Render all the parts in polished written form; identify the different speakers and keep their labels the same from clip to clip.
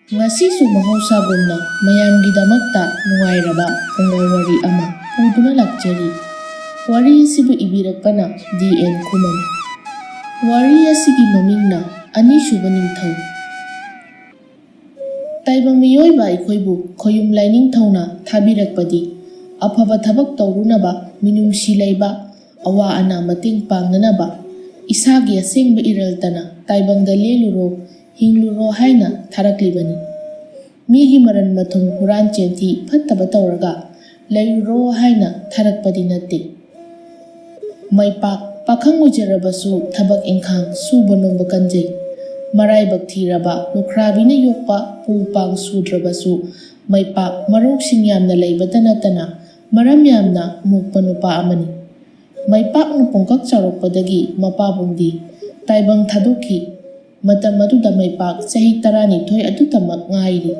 Speaker 1: Ngasisu mahausagunna mayamgidamatta nungairaba pungaw wari ama puduna lakjari. Wari asibu ibirakpana D.N. Kuman. Wari asigi mamingna Anisuba Ningthau. Taibang miyoiba aikoibu khoyum lai ningthauna thabirakpadi afaba thabak tawrunaba minumsi laiba awa ana mating pangnanaba isagi asengba iraltana taibangda leluro hingluro haina tharaklibani. Migi maran mathum huran chenti phattaba tawraga lairuro haina tharakpadi natte. Maipak pakhang ujarabasu thabak ingkhang suba nomba kanjai. Maraibak thiraba lukrabina yokpa pupang sudrabasu maipak maruksing yamna laibata natana maram yamna mukpa nupa amani. Maipak nupungkak charokpadagi mapabungdi taibang thadukhi matam aduda maipak chahi 12 adutamak ngairi.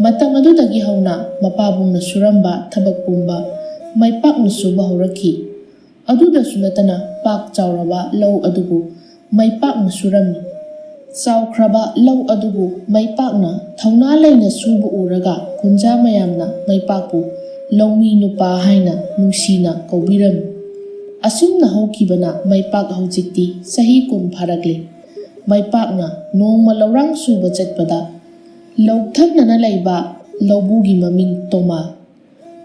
Speaker 1: Matam adudagi hauna mapabungna suramba thabak pumba maipakna suba horakhi. Aduda sunatana pak chawraba lau adubu maipakna surami. Saukraba lau adubu maipakna thauna laina subu uraga kunja mayamna maipakpu laumi nupa haina nungsina kaubirami. Asumna haukibana maipak haujikti sahi kun pharakle. Maipakna nongma laurang suba chatpada lauthaknana laiba laubugi maming Tomal.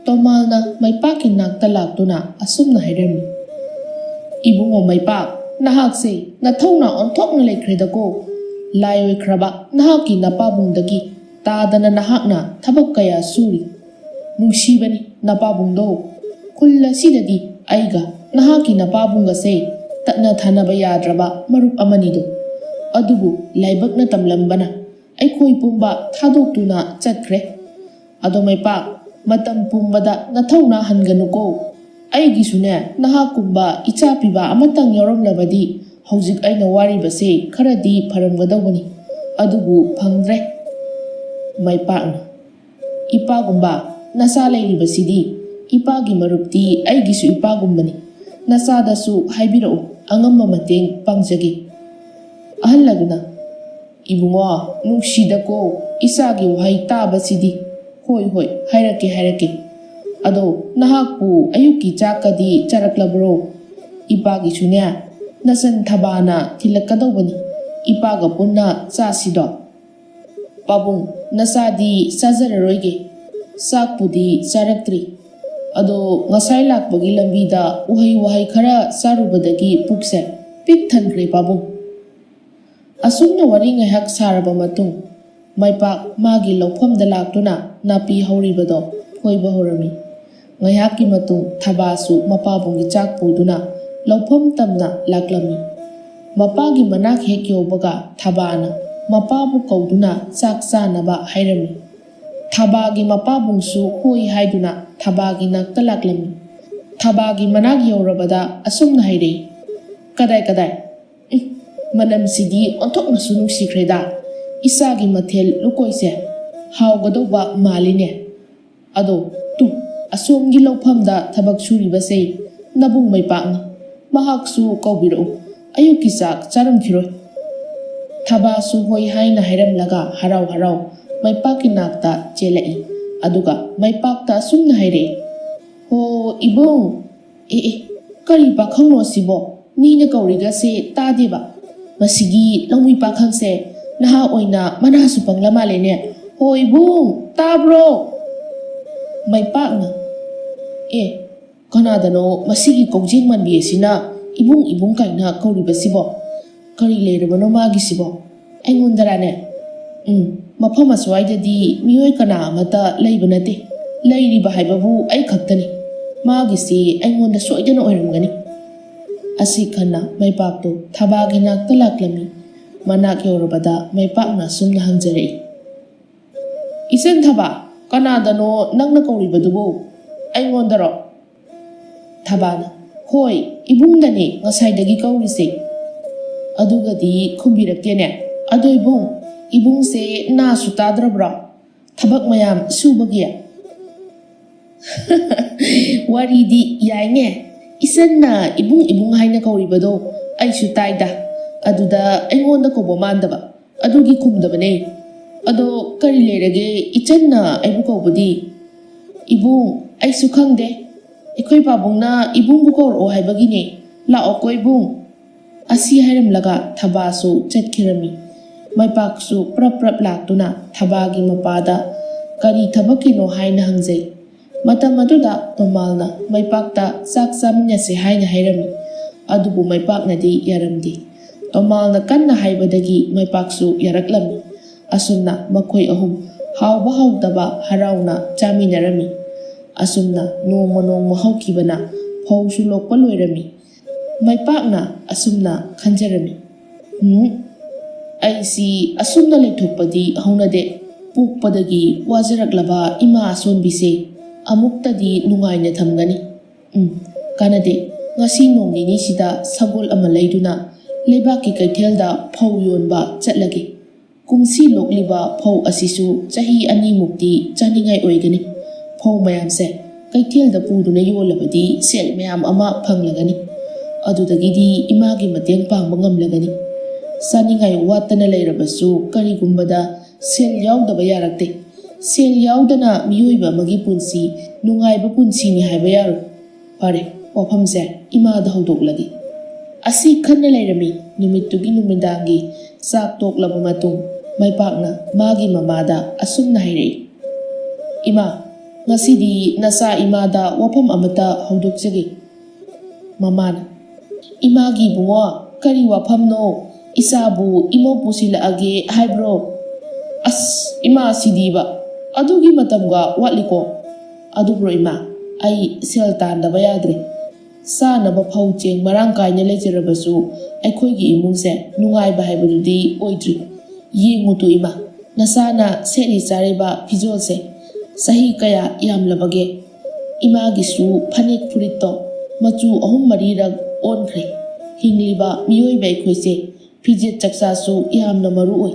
Speaker 1: Tomalna maipaki nakta laktuna asumna hairami. Ibungo maipak nahakse nathawna onthokna leikredako. Layoi kraba nahaki napabungdagi tadana nahakna thabak kaya suri. Nungsibani napabungdo kulla sidadi aiga nahaki napabungase tatna thanaba yadraba marup amanido. Adubu laibakna tamlambana aikhoi pumba thadoktuna chatkre. Ado maipak matam pumbada nathawna hanganuko. Aigisune nahakumba ichapiba amatang yaramlabadi hौजिक अइना वारिबसे खरदी फरमगदौबनी अदुबु फंग्रे माइपाकना इपागुंबा नसा लेरिबसिदी इपागी मरुप्ती अइगिसु इपागुंबनी नसादसु हाइबिरौ अंगम्मा मतेंग पांगजगे अहल्लगना इबुंगो नुंगसिदको इसागी वहाई ताबसिदी होय होय हाइरके अदो नहाकु अयुकी चाकदी चरक्लबरो इपागिसुने Nasan thabana thilakadawani ipaga punna chasido pabung nasadi sajararoige sakpudi charaktri ado ngasai lakbagi lambida uhai khara sarubadagi pukse pik thankre pabung asumna wari ngahak saraba matung maipak magi lawpham da laktuna napi hauribado phoiba horami ngahaki matung thabasu mapabungi chakpuduna Laupam tamna laklami. Mapagi manak hek yobaga thabana mapabu kauduna saksa naba hairami. Thabagi mapabungsu hui haiduna thabagi nakta laklami. Thabagi manak yorabada asumna haire. Kadai. Manam sidi ontok nasunung sikreda. Isagi mathel lukoise. Haugadoba maline. Ado tu asumgi laupamda thabak suribase nabung may pakni. Mahaksu kaubiro ayuki sak charam khiroi thabasu hoi haina hairam laga harau maipaki nakta chelai aduga maipakta sumna haire ho ibung kari pakhangno sibo nina kauriga se tadeba masigi longmi pakhang se naha oina mana su panglama lene ho ibung tabro maipakna Kanadano masigi kaujing manbi asina ibung kaina kauribasibo kari leirabano magisibo aingondarane mafam aswaidadi miyoi kana amata leiba nate leiriba haibabu ai khaktani magisi aingonda soidana oiramgani asi khana maipakto thabagi nakta laklami manak yorabada maipakna sumna hangjare isen thaba kanadano nangna kauribadubo aingondaro Thabana hoi ibungdani ngasaidagi kaurise adugadi khumbirakene ado ibung se na sutadrabra thabak mayam subagi waridi yainge isanna ibung haina kauribado aisu taida aduda aingonda ko bomandaba adugi khumdabane ꯑꯗꯣ ꯀꯔꯤ ꯂꯩꯔꯒꯦ ꯏꯆꯟꯅ ꯑꯩꯕꯨ ꯀꯧꯕꯗꯤ? ꯏꯕꯨꯡ, ꯑꯩꯁꯨ ꯈꯪꯗꯦ. ꯑꯩꯈꯣꯏ ꯄꯥꯕꯨꯡꯅ ꯏꯕꯨꯡꯕꯨ ꯀꯧꯔꯛꯑꯣ ꯍꯥꯏꯕꯒꯤꯅꯦ. ꯂꯥꯛꯑꯣꯀꯣ ꯏꯕꯨꯡ. ꯑꯁꯤ ꯍꯥꯏꯔꯝꯂꯒ ꯊꯕꯥꯁꯨ ꯆꯠꯈꯤꯔꯝꯃꯤ. ꯃꯩꯄꯥꯛꯁꯨ ꯄ꯭ꯔꯞ ꯄ꯭ꯔꯞ ꯂꯥꯛꯇꯨꯅ ꯊꯕꯥꯒꯤ ꯃꯄꯥꯗ ꯀꯔꯤ ꯊꯕꯛꯀꯤꯅꯣ ꯍꯥꯏꯅ ꯍꯪꯖꯩ. ꯃꯇꯝ ꯑꯗꯨꯗ ꯇꯣꯃꯥꯜꯅ ꯃꯩꯄꯥꯛꯇ ꯆꯥꯛ ꯆꯥꯃꯤꯟꯅꯁꯦ ꯍꯥꯏꯅ ꯍꯥꯏꯔꯝꯃꯤ. ꯑꯗꯨꯕꯨ ꯃꯩꯄꯥꯛꯅꯗꯤ ꯌꯥꯔꯝꯗꯦ. ꯇꯣꯃꯥꯜꯅ ꯀꯟꯅ ꯍꯥꯏꯕꯗꯒꯤ ꯃꯩꯄꯥꯛꯁꯨ ꯌꯥꯔꯛꯂꯝꯃꯤ. ꯑꯁꯨꯝꯅ ꯃꯈꯣꯏ ꯑꯍꯨꯝ ꯍꯥꯎꯕ ꯍꯥꯎꯇꯕ ꯍꯔꯥꯎꯅ ꯆꯥꯃꯤꯟꯅꯔꯝꯃꯤ. ꯑꯁꯨꯝꯅ ꯅꯣꯡꯃ ꯅꯣꯡꯃ ꯍꯧꯈꯤꯕꯅ ꯐꯧꯁꯨ ꯂꯣꯛꯄ ꯂꯣꯏꯔꯝꯃꯤ. ꯃꯩꯄꯥꯛꯅ ꯑꯁꯨꯝꯅ ꯈꯟꯖꯔꯝꯃꯤ. ꯑꯩꯁꯤ ꯑꯁꯨꯝꯅ ꯂꯩꯊꯣꯛꯄꯗꯤ ꯍꯧꯅꯗꯦ. ꯄꯣꯛꯄꯗꯒꯤ ꯋꯥꯖꯔꯛꯂꯕ ꯏꯃꯥ ꯑꯁꯣꯟꯕꯤꯁꯦ ꯑꯃꯨꯛꯇꯗꯤ ꯅꯨꯡꯉꯥꯏꯅ ꯊꯝꯒꯅꯤ. ꯀꯥꯟꯅꯗꯦ. ꯉꯁꯤ ꯅꯣꯡ ꯅꯤꯅꯤꯁꯤꯗ ꯁꯒꯣꯜ ꯑꯃ ꯂꯩꯗꯨꯅ ꯂꯩꯕꯥꯛꯀꯤ ꯀꯩꯊꯦꯜꯗ ꯐꯧ ꯌꯣꯟꯕ ꯆꯠꯂꯒꯦ. ꯀꯨꯝꯁꯤ ꯂꯣꯛꯂꯤꯕ ꯐꯧ ꯑꯁꯤꯁꯨ ꯆꯍꯤ 2 ꯃꯨꯛꯇꯤ ꯆꯥꯅꯤꯡꯉꯥꯏ ꯑꯣꯏꯒꯅꯤ. ꯐꯧ ꯃꯌꯥꯝꯁꯦ ꯀꯩꯊꯦꯜꯗ ꯄꯨꯗꯨꯅ ꯌꯣꯜꯂꯕꯗꯤ ꯁꯦꯜ ꯃꯌꯥꯝ ꯑꯃ ꯐꯪꯂꯒꯅꯤ. ꯑꯗꯨꯗꯒꯤꯗꯤ ꯏꯃꯥꯒꯤ ꯃꯇꯦꯡ ꯄꯥꯡꯕ ꯉꯝꯂꯒꯅꯤ. ꯆꯥꯅꯤꯡꯉꯥꯏ ꯋꯥꯠꯇꯅ ꯂꯩꯔꯕꯁꯨ ꯀꯔꯤꯒꯨꯝꯕꯗ ꯁꯦꯜ ꯌꯥꯎꯗꯕ ꯌꯥꯔꯛꯇꯦ. ꯁꯦල් ꯌꯥꯎꯗꯅ ꯃꯤꯑꯣꯏꯕ ꯑꯃꯒꯤ ꯄꯨꯟꯁꯤ ꯅꯨꯡꯉꯥꯏꯕ ꯄꯨꯟꯁꯤꯅꯤ ꯍꯥꯏꯕ ꯌꯥꯔꯣꯏ. ꯐꯔꯦ, ꯋꯥꯐꯝꯁꯦ ꯏꯃꯥꯗ ꯍꯧꯗꯣꯛꯂꯒꯦ. ꯑꯁꯤ ꯈꯟꯅ ꯂꯩꯔꯝꯃꯤ. ꯅꯨꯃꯤꯠꯇꯨꯒꯤ ꯅꯨꯃꯤꯗꯥꯡꯒꯤ ꯆꯥꯛ ꯇꯣꯛꯂꯕ ꯃꯇꯨꯡ ꯃꯩꯄꯥꯛꯅ ꯃꯥꯒꯤ ꯃꯃꯥꯗ ꯑꯁꯨꯝꯅ ꯍꯥꯏꯔꯛꯏ. ꯏꯃꯥ, ꯉꯁꯤꯗꯤ ꯅꯆꯥ ꯏꯃꯥꯗ ꯋꯥꯐꯝ ꯑꯃꯠꯇ ꯍꯧꯗꯣꯛꯆꯒꯦ. ꯃꯃꯥꯅ, ꯏꯃꯥꯒꯤ ꯏꯕꯨꯡꯉꯣ, ꯀꯔꯤ ꯋꯥꯐꯝꯅꯣ? ꯏꯆꯥꯕꯨ ꯏꯃꯧ ꯄꯨꯁꯤꯜꯂꯛꯑꯒꯦ ꯍꯥꯏꯕ꯭ꯔꯣ? ꯑꯁ, ꯏꯃꯥ ꯁꯤꯗꯤꯕ, ꯑꯗꯨꯒꯤ ꯃꯇꯝꯒ ꯋꯥꯠꯂꯤꯀꯣ. ꯑꯗꯨꯕꯨ ꯏꯃꯥ, ꯑꯩ ꯁꯦꯜ ꯇꯥꯟꯗꯕ ꯌꯥꯗ꯭ꯔꯦ. ꯆꯥꯅꯕ ꯐꯧ ꯆꯦꯡ ꯃꯔꯥꯡ ꯀꯥꯏꯅ ꯂꯩꯖꯔꯕꯁꯨ ꯑꯩꯈꯣꯏꯒꯤ ꯏꯃꯨꯡꯁꯦ ꯅꯨꯡꯉꯥꯏꯕ ꯍꯥꯏꯕꯗꯨꯗꯤ ꯑꯣꯏꯗ꯭ꯔꯤ. ꯌꯦꯡꯉꯨꯇꯨ ꯏꯃꯥ, ꯅꯆꯥꯅ ꯁꯦꯠꯂꯤ ꯆꯥꯔꯤꯕ ꯐꯤꯖꯣꯜꯁꯦ ꯆꯍꯤ ꯀꯌా ꯌꯥꯝꯂꯕꯒꯦ? ꯏꯃꯥꯒꯤꯁꯨ ꯐꯅꯦꯛ ꯐꯨꯔꯤꯠꯇꯣ ꯃꯆꯨ 3-4ꯔꯛ ꯑꯣꯟꯈ꯭ꯔꯦ. ꯍꯤꯡꯂꯤꯕ ꯃꯤꯑꯣꯏꯕ ꯑꯩꯈꯣꯏꯁꯦ ꯐꯤꯖꯦꯠ ꯆꯛꯆꯥꯁꯨ ꯌꯥꯝꯅ ꯃꯔꯨ ꯑꯣꯏ.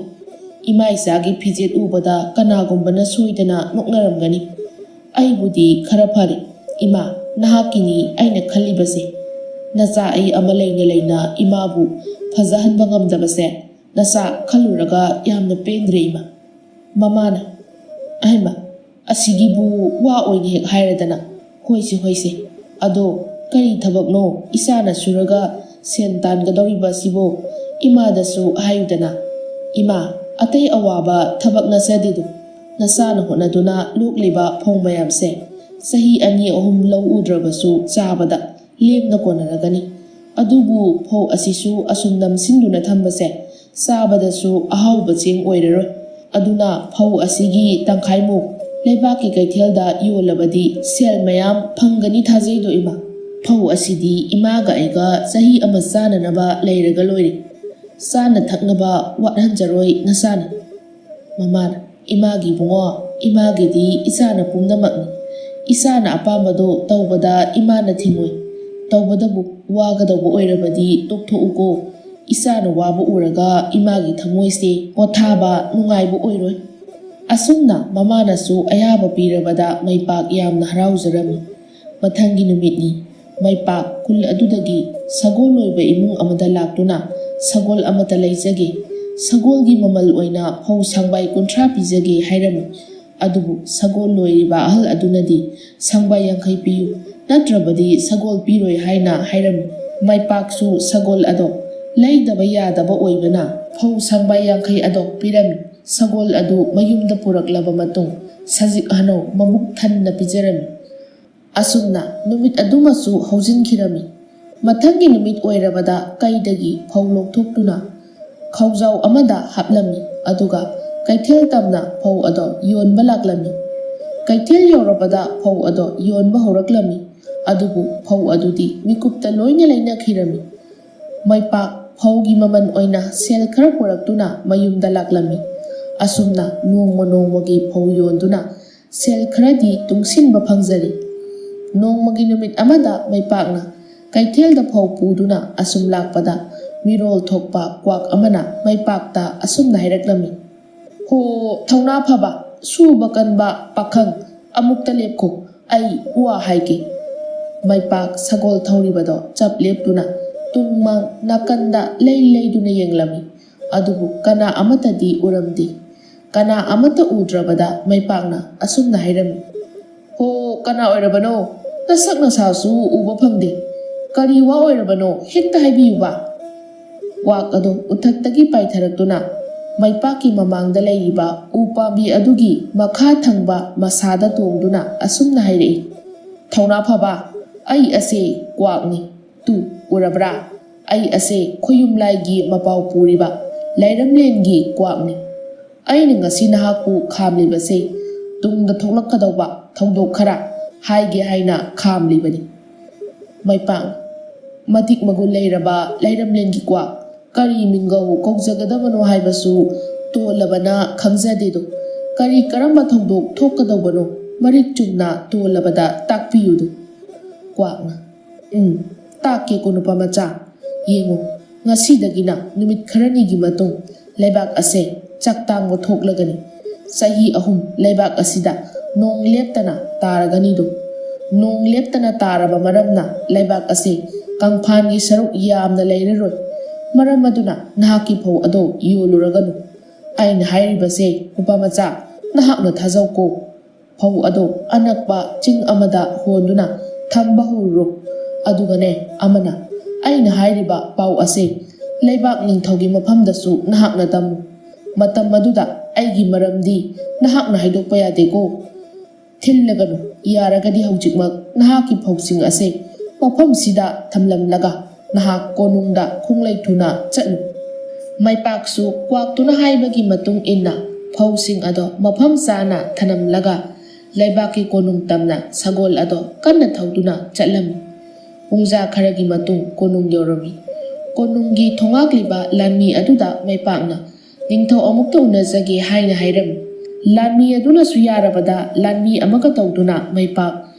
Speaker 1: ꯏꯃꯥ ꯏꯆꯥꯒꯤ ꯐꯤꯖꯦꯠ ꯎꯕꯗ ꯀꯅꯥꯒꯨꯝꯕꯅ ꯁꯣꯏꯗꯅ ꯅꯣꯛꯅꯔꯝꯒꯅꯤ. ꯑꯩꯕꯨꯗꯤ ꯈꯔ ꯐꯔꯦ. ꯏꯃꯥ, ꯅꯍꯥꯛꯀꯤꯅꯤ ꯑꯩꯅ ꯈꯜꯂꯤꯕꯁꯦ. ꯅꯆꯥ ꯑꯩ ꯑꯃ ꯂꯩꯅ ꯂꯩꯅ ꯏꯃꯥꯕꯨ ꯐꯖꯍꯟꯕ ꯉꯝꯗꯕꯁꯦ ꯅꯆꯥ ꯈꯜꯂꯨꯔꯒ ꯌꯥꯝꯅ ꯄꯦꯟꯗ꯭ꯔꯦ ꯏꯃꯥ. ꯃꯃꯥꯅ, ꯑꯍꯩꯃ, ꯑꯁꯤꯒꯤꯕꯨ ꯋꯥ ꯑꯣꯏꯅ ꯍꯦꯛ ꯍꯥꯏꯔꯗꯅ. ꯍꯣꯏꯁꯦ ꯍꯣꯏꯁꯦ. ꯑꯗꯣ ꯀꯔꯤ ꯊꯕꯛꯅೋ ꯏꯆꯥꯅ ꯁꯨꯔꯒ ꯁꯦꯟ ꯇꯥꯟꯒꯗꯧꯔꯤꯕ ꯑꯁꯤꯕꯨ? ꯏꯃꯥꯗꯁꯨ ꯍꯥꯏꯌꯨꯗꯅ. ꯏꯃꯥ, ꯑꯇꯩ ꯑꯋꯥꯕ ꯊꯕꯛ ꯅꯠꯆꯗꯦꯗꯣ. ꯅꯆꯥꯅ ꯍꯣꯠꯅꯗꯨꯅ ꯂꯣꯛꯂꯤꯕ ꯐꯧ ꯃꯌꯥꯝꯁꯦ ꯆꯍꯤ 2-3 ꯂꯧ ꯎꯗ꯭ꯔꯕꯁꯨ ꯆꯥꯕꯗ ꯂꯦꯝꯅ ꯀꯣꯟꯅꯔꯒꯅꯤ. ꯑꯗꯨꯕꯨ ꯐꯧ ꯑꯁꯤꯁꯨ ꯑꯁꯨꯝ ꯅꯝꯁꯤꯟꯗꯨꯅ ꯊꯝꯕꯁꯦ ꯆꯥꯕꯗꯁꯨ ꯑꯍꯥꯎꯕ ꯆꯦꯡ ꯑꯣꯏꯔꯔꯣই. ꯑꯗꯨꯅ ꯐꯧ ꯑꯁꯤꯒꯤ ꯇꯪꯈꯥꯏꯃꯨꯛ ꯂꯩꯕꯥꯛꯀꯤ ꯀꯩꯊꯦꯜꯗ ꯌꯣꯜꯂꯕꯗꯤ ꯁꯦꯜ ꯃꯌꯥꯝ ꯐꯪꯒꯅꯤ ꯊꯥꯖꯩꯗꯣ ꯏꯃꯥ. ꯐꯧ ꯑꯁꯤꯗꯤ ꯏꯃꯥꯒ ꯑꯩꯒ ꯆꯍꯤ ꯑꯃ ꯆꯥꯅꯅꯕ ꯂꯩꯔꯒ ꯂꯣꯏꯔꯦ. ꯆꯥꯅ ꯊꯛꯅꯕ ꯋꯥꯠꯍꯟꯖꯔꯣꯏ ꯅꯆꯥꯅ. ꯃꯃꯥꯅ, ꯏꯃꯥꯒꯤ ꯏꯕꯨꯡꯉꯣ, ꯏꯃꯥꯒꯤꯗꯤ ꯏꯆꯥꯅ ꯄꯨꯝꯅꯃꯛꯅꯤ. ꯏꯆꯥꯅ ꯑꯄꯥꯝꯕꯗꯣ ꯇꯧꯕꯗ ꯏꯃꯥꯅ ꯊꯤꯡꯉꯣꯏ. ꯇꯧꯕꯗꯕꯨ ꯋꯥꯒꯗꯧꯕ ꯑꯣꯏꯔꯕꯗꯤ ꯇꯣꯛꯊꯣꯛꯎꯀꯣ. ꯏꯆꯥꯅ ꯋꯥꯕ ꯎꯔꯒ ꯏꯃꯥꯒꯤ ꯊꯃꯣꯏꯁꯦ ꯄꯣꯊꯥꯕ ꯅꯨꯡꯉꯥꯏꯕ ꯑꯣꯏꯔꯣꯏ. ꯑꯁꯨꯝꯅ ꯃꯃꯥꯅꯁꯨ ꯑꯌꯥꯕ ꯄꯤꯔꯕꯗ ꯃꯩꯄꯥꯛ ꯌꯥꯝꯅ ꯍꯔꯥꯎꯖꯔꯝꯃꯤ. ꯃꯊꯪꯒꯤ ꯅꯨꯃꯤꯠꯅꯤ. ꯃꯩꯄꯥꯛ ꯈꯨꯜ ꯑꯗꯨꯗꯒꯤ ꯁꯒꯣꯜ ꯂꯣꯏꯕ ꯏꯃꯨꯡ ꯑꯃꯗ ꯂꯥꯛꯇꯨꯅ ꯁꯒꯣꯜ ꯑꯃꯠꯇ ꯂꯩꯖꯒꯦ. ꯁꯒꯣꯜꯒꯤ ꯃꯃꯜ ꯑꯣꯏꯅ ꯐꯧ ꯁꯪꯕꯥꯏ 30 ꯄꯤꯖꯒꯦ ꯍꯥꯏꯔꯝꯃꯤ. ꯑꯗꯨꯕꯨ ꯁꯒꯣꯜ ꯂꯣꯏꯔꯤꯕ ꯑꯍꯜ ꯑꯗꯨꯅꯗꯤ ꯁꯪꯕꯥꯏ 50 ꯄꯤꯌꯨ, ꯅꯠꯇ꯭ꯔꯕꯗꯤ ꯁꯒꯣꯜ ꯄꯤꯔꯣꯏ ꯍꯥꯏꯅ ꯍꯥꯏꯔꯝꯃꯤ. ꯃꯩꯄꯥꯛꯁꯨ ꯁꯒꯣꯜ ꯑꯗꯣ ꯂꯩꯗꯕ ꯌꯥꯗꯕ ꯑꯣꯏꯕꯅ ꯐꯧ ꯁꯪꯕꯥꯏ 50 ꯑꯗꯣ ꯄꯤꯔꯝꯃꯤ. ꯁꯒꯣꯜ ꯑꯗꯨ ꯃꯌꯨꯝꯗ ꯄꯨꯔꯛꯂꯕ ꯃꯇꯨꯡ ꯁꯖꯤꯛ ꯍꯅꯧ ꯃꯕꯨꯛ ꯊꯟꯅ ꯄꯤꯖꯔꯝꯃꯤ. ꯑꯁꯨꯝꯅ ꯅꯨꯃꯤꯠ ꯑꯗꯨꯃꯁꯨ ꯍꯧꯖꯤꯟꯈꯤꯔꯝꯃꯤ. ꯃꯊꯪꯒꯤ ꯅꯨꯃꯤꯠ ꯑꯣꯏꯔꯕꯗ ꯀꯩꯗꯒꯤ ꯐꯧ ꯂꯧꯊꯣꯛꯇꯨꯅ ꯈꯥꯎꯖꯥꯎ ꯑꯃꯗ ꯍꯥꯞꯂꯝꯃꯤ. ꯑꯗꯨꯒ ꯀꯩꯊꯦꯜ ꯇꯝꯅ ꯐꯧ ꯑꯗꯣ ꯌꯣꯟꯕ ꯂꯥꯛꯂꯝꯃꯤ. ꯀꯩꯊꯦꯜ ꯌꯧꯔꯕꯗ ꯐꯧ ꯑꯗꯣ ꯌꯣꯟꯕ ꯍꯧꯔꯛꯂꯝꯃꯤ. ꯑꯗꯨꯕꯨ ꯐꯧ ꯑꯗꯨꯗꯤ ꯃꯤꯀꯨꯞꯇ ꯂꯣꯏꯅ ꯂꯩꯅꯈꯤꯔꯝꯃꯤ. ꯃꯩꯄꯥꯛ ꯐꯧꯒꯤ ꯃꯃꯜ ꯑꯣꯏꯅ ꯁꯦꯜ ꯈꯔ ꯄꯨꯔꯛꯇꯨꯅ ꯃꯌꯨꯝꯗ ꯂꯥꯛꯂꯝꯃꯤ. ꯑꯁꯨꯝꯅ ꯅꯣꯡꯃ ꯅꯣꯡꯃꯒꯤ ꯐꯧ ꯌꯣꯟꯗꯨꯅ ꯁꯦꯜ ꯈꯔꯗꯤ ꯇꯨꯡꯁꯤꯟꯕ ꯐꯪꯖꯔꯤ. ꯅꯣꯡꯃꯒꯤ ꯅꯨꯃꯤꯠ ꯑꯃꯗ ꯃꯩꯄꯥꯛꯅ ꯀꯩꯊꯦꯜꯗ ꯐꯧ ꯄꯨꯗꯨꯅ ꯑꯁꯨꯝ ꯂꯥꯛꯄꯗ ꯃꯤꯔꯣꯜ ꯊꯣꯛꯄ ꯀ꯭ꯋꯥꯛ ꯑꯃꯅ ꯃꯩꯄꯥꯛꯇ ꯑꯁꯨꯝꯅ ꯍꯥꯏꯔꯛꯂꯝꯃꯤ. ꯍꯣ, ꯊꯧꯅꯥ ꯐꯕ, ꯁꯨꯕ ꯀꯟꯕ ꯄꯥꯈꯪ, ꯑꯃꯨꯛꯇ ꯂꯦꯞꯈꯣ, ꯑꯩ ꯋꯥ ꯍꯥꯏꯒꯦ꯫ ꯃꯩꯄꯥꯛ ꯁꯒꯣꯜ ꯊꯧꯔꯤꯕꯗꯣ ꯆꯞ leꯞꯇꯨꯅ ꯇꯨꯡ ꯃꯥꯡ ꯅꯥꯀꯟꯗ ꯂꯩꯗꯨꯅ ꯌꯦꯡꯂꯝꯃꯤ. ꯑꯗꯨꯕꯨ ꯀꯅꯥ ꯑꯃꯠꯇꯗꯤ ꯎꯔꯝꯗꯦ. ꯀꯅꯥ ꯑꯃꯠꯇ ꯎꯗ꯭ꯔꯕꯗ ꯃꯩꯄꯥꯛꯅ ꯑꯁꯨꯝꯅ ꯍꯥꯏꯔꯝꯃꯤ, "ꯍꯣ, ꯀꯅꯥ ꯑꯣꯏꯔꯕꯅꯣ? ꯅꯁꯛ ꯅꯁꯥꯁꯨ ꯎꯕ ꯐꯪꯗꯦ꯫ ꯀꯔꯤ ꯋꯥ ꯑꯣꯏꯔꯕꯅꯣ? ꯍꯦꯛꯇ ꯍꯥꯏꯕꯤꯌꯨꯕ." ꯀ꯭ꯋꯥꯛ ꯑꯗꯣ ꯎꯊꯛꯇꯒꯤ ꯄꯥꯏꯊꯔꯛꯇꯨꯅ ꯃꯩꯄꯥꯛꯀꯤ ꯃꯃꯥꯡꯗ ꯂꯩꯔꯤꯕ ꯎ ꯄꯥꯝꯕꯤ ꯑꯗꯨꯒꯤ ꯃꯈꯥ ꯊꯪꯕ ꯃꯁꯥꯗ ꯇꯣꯡꯗꯨꯅ ꯑꯁꯨꯝꯅ ꯍꯥꯏꯔꯛꯏ, "ꯊꯧꯅꯥ ꯐꯕ, ꯑꯩ ꯑꯁꯦ ꯀ꯭ꯋꯥꯛꯅꯤ꯫ ꯇꯨ ꯎꯔꯕ꯭ꯔꯥ? ꯑꯩ ꯑꯁꯦ ꯈꯣꯏꯌꯨꯝꯂꯥꯏꯒꯤ ꯃꯄꯥꯎ ꯄꯨꯔꯤꯕ ꯂꯩꯔꯝꯂꯦꯟꯒꯤ ꯀ꯭ꯋꯥꯛꯅꯤ꯫ ꯑꯩꯅ ꯉꯁꯤ ꯅꯍꯥꯛꯄꯨ ꯈꯥꯝꯂꯤꯕꯁꯦ ꯇꯨꯡꯗ ꯊꯣꯛꯂꯛꯀꯗꯧꯕ ꯊꯧꯗꯣꯛ ꯈꯔ ꯍꯥꯏꯒꯦ ꯍꯥꯏꯅ ꯈꯥꯝꯂꯤꯕꯅꯤ." ꯃꯩꯄꯥꯛꯅ, "ꯃꯇꯤꯛ ꯃꯒꯨꯟ ꯂꯩꯔꯕ ꯂꯩꯔꯝꯂꯦꯟꯒꯤ ꯀ꯭ꯋꯥꯛ, ꯀꯔꯤ ꯃꯤꯡꯒꯧ ꯀꯧꯖꯒꯗꯕꯅꯣ ꯍꯥꯏꯕꯁꯨ ꯇꯣꯜꯂꯕꯅ ꯈꯪꯖꯗꯦꯗꯣ꯫ ꯀꯔꯤ ꯀꯔꯝꯕ ꯊꯧꯗꯣꯛ ꯊꯣꯛꯀꯗꯧꯕꯅꯣ ꯃꯔꯤꯛ ꯆꯨꯝꯅ ꯇꯣꯜꯂꯕꯗ ꯇꯥꯛꯄꯤꯌꯨꯗꯣ." ꯀ꯭ꯋꯥꯛꯅ, "ꯇꯥꯛꯀꯦꯀꯣ ꯅꯨꯄꯥ ꯃꯆꯥ꯫ ꯌꯦꯡꯉꯨ, ꯉꯁꯤꯗꯒꯤꯅ ꯅꯨꯃꯤꯠ ꯈꯔꯅꯤꯒꯤ ꯃꯇꯨꯡ ꯂꯩꯕꯥꯛ ꯑꯁꯦ ꯆꯥꯛꯇꯥꯡꯕ ꯊꯣꯛꯂꯒꯅꯤ꯫ ꯆꯍꯤ 3 ꯂꯩꯕꯥꯛ ꯑꯁꯤꯗ ꯅꯣꯡ ꯂꯦꯞꯇꯅ ꯇꯥꯔꯒꯅꯤꯗꯣ꯫ ꯅꯣꯡ ꯂꯦꯞꯇꯅ ꯇꯥꯔꯕ ꯃꯔꯝꯅ ꯂꯩꯕꯥꯛ ꯑꯁꯦ ꯀꯪꯐꯥꯟꯒꯤ ꯁꯔꯨꯛ ꯌꯥꯝꯅ ꯂꯩꯔꯔꯣꯏ꯫ ꯃꯔꯝ ꯑꯗꯨꯅ ꯅꯍꯥꯛꯀꯤ ꯐꯧ ꯑꯗꯣ ꯌꯣꯜꯂꯨꯔꯒꯅꯨ꯫ ꯑꯩꯅ ꯍꯥꯏꯔꯤꯕꯁꯦ ꯅꯨꯄꯥ ꯃꯆꯥ, ꯅꯍꯥꯛꯅ ꯊꯥꯖꯧꯀꯣ꯫ ꯐꯧ ꯑꯗꯣ ꯑꯅꯛꯄ ꯆꯤꯡ ꯑꯃꯗ ꯍꯣꯟꯗꯨꯅ ꯊꯝꯕ ꯍꯧꯔꯨꯔꯣ꯫ ꯑꯗꯨꯒꯅꯦ ꯑꯃꯅ, ꯑꯩꯅ ꯍꯥꯏꯔꯤꯕ ꯄꯥꯎ ꯑꯁꯦ ꯂꯩꯕꯥꯛ ꯅꯤꯡꯊꯧꯒꯤ ꯃꯐꯝꯗꯁꯨ ꯅꯍꯥꯛꯅ ꯇꯝꯃꯨ꯫ ꯃꯇꯝ ꯑꯗꯨꯗ ꯑꯩꯒꯤ ꯃꯔꯝꯗꯤ ꯅꯍꯥꯛꯅ ꯍꯥꯏꯗꯣꯛꯄ ꯌꯥꯗꯦꯀꯣ꯫ ꯊꯤꯜꯂꯒꯅꯨ꯫ ꯌꯥꯔꯒꯗꯤ ꯍꯧꯖꯤꯛꯃꯛ ꯅꯍꯥꯛꯀꯤ ꯐꯧꯁꯤꯡ ꯑꯁꯦ ꯃꯐꯝꯁꯤꯗ ꯊꯝꯂꯝꯂꯒ ꯅꯍꯥꯛ ꯀꯣꯅꯨꯡꯗ ꯈꯣꯡꯂꯩ ꯊꯨꯅ ꯆꯠꯂꯨ." ꯃꯩꯄꯥꯛꯁꯨ ꯀ꯭ꯋꯥꯛꯇꯨꯅ ꯍꯥꯏꯕꯒꯤ ꯃꯇꯨꯡ ꯏꯟꯅ ꯐꯧꯁꯤꯡ ꯑꯗꯣ ꯃꯐꯝ ꯆꯥꯅ ꯊꯅꯝꯂꯒ ꯂꯩꯕꯥꯛꯀꯤ ꯀꯣꯅꯨꯡ ꯇꯝꯅ ꯁꯒꯣꯜ ꯑꯗꯣ ꯀꯟꯅ ꯊꯧꯗꯨꯅ ꯆꯠꯂꯝꯃꯤ꯫ ꯄꯨꯡꯖꯥ ꯈꯔꯒꯤ ꯃꯇꯨꯡ ꯀꯣꯅꯨꯡ ꯌꯧꯔꯝꯃꯤ꯫ ꯀꯣꯅꯨꯡꯒꯤ ꯊꯣꯉꯥꯛꯂꯤꯕ ꯂꯥꯟꯃꯤ ꯑꯗꯨꯗ ꯃꯩꯄꯥꯛꯅ ꯅꯤꯡꯊꯧ ꯑꯃꯨꯛꯇ ꯎꯅꯖꯒꯦ ꯍꯥꯏꯅ ꯍꯥꯏꯔꯝꯃꯤ꯫ ꯂꯥꯟꯃꯤ ꯑꯗꯨꯅꯁꯨ ꯌꯥꯔꯕꯗ ꯂꯥꯟꯃꯤ ꯑꯃꯒ ꯇꯧꯗꯨꯅ ꯃꯩꯄꯥꯛ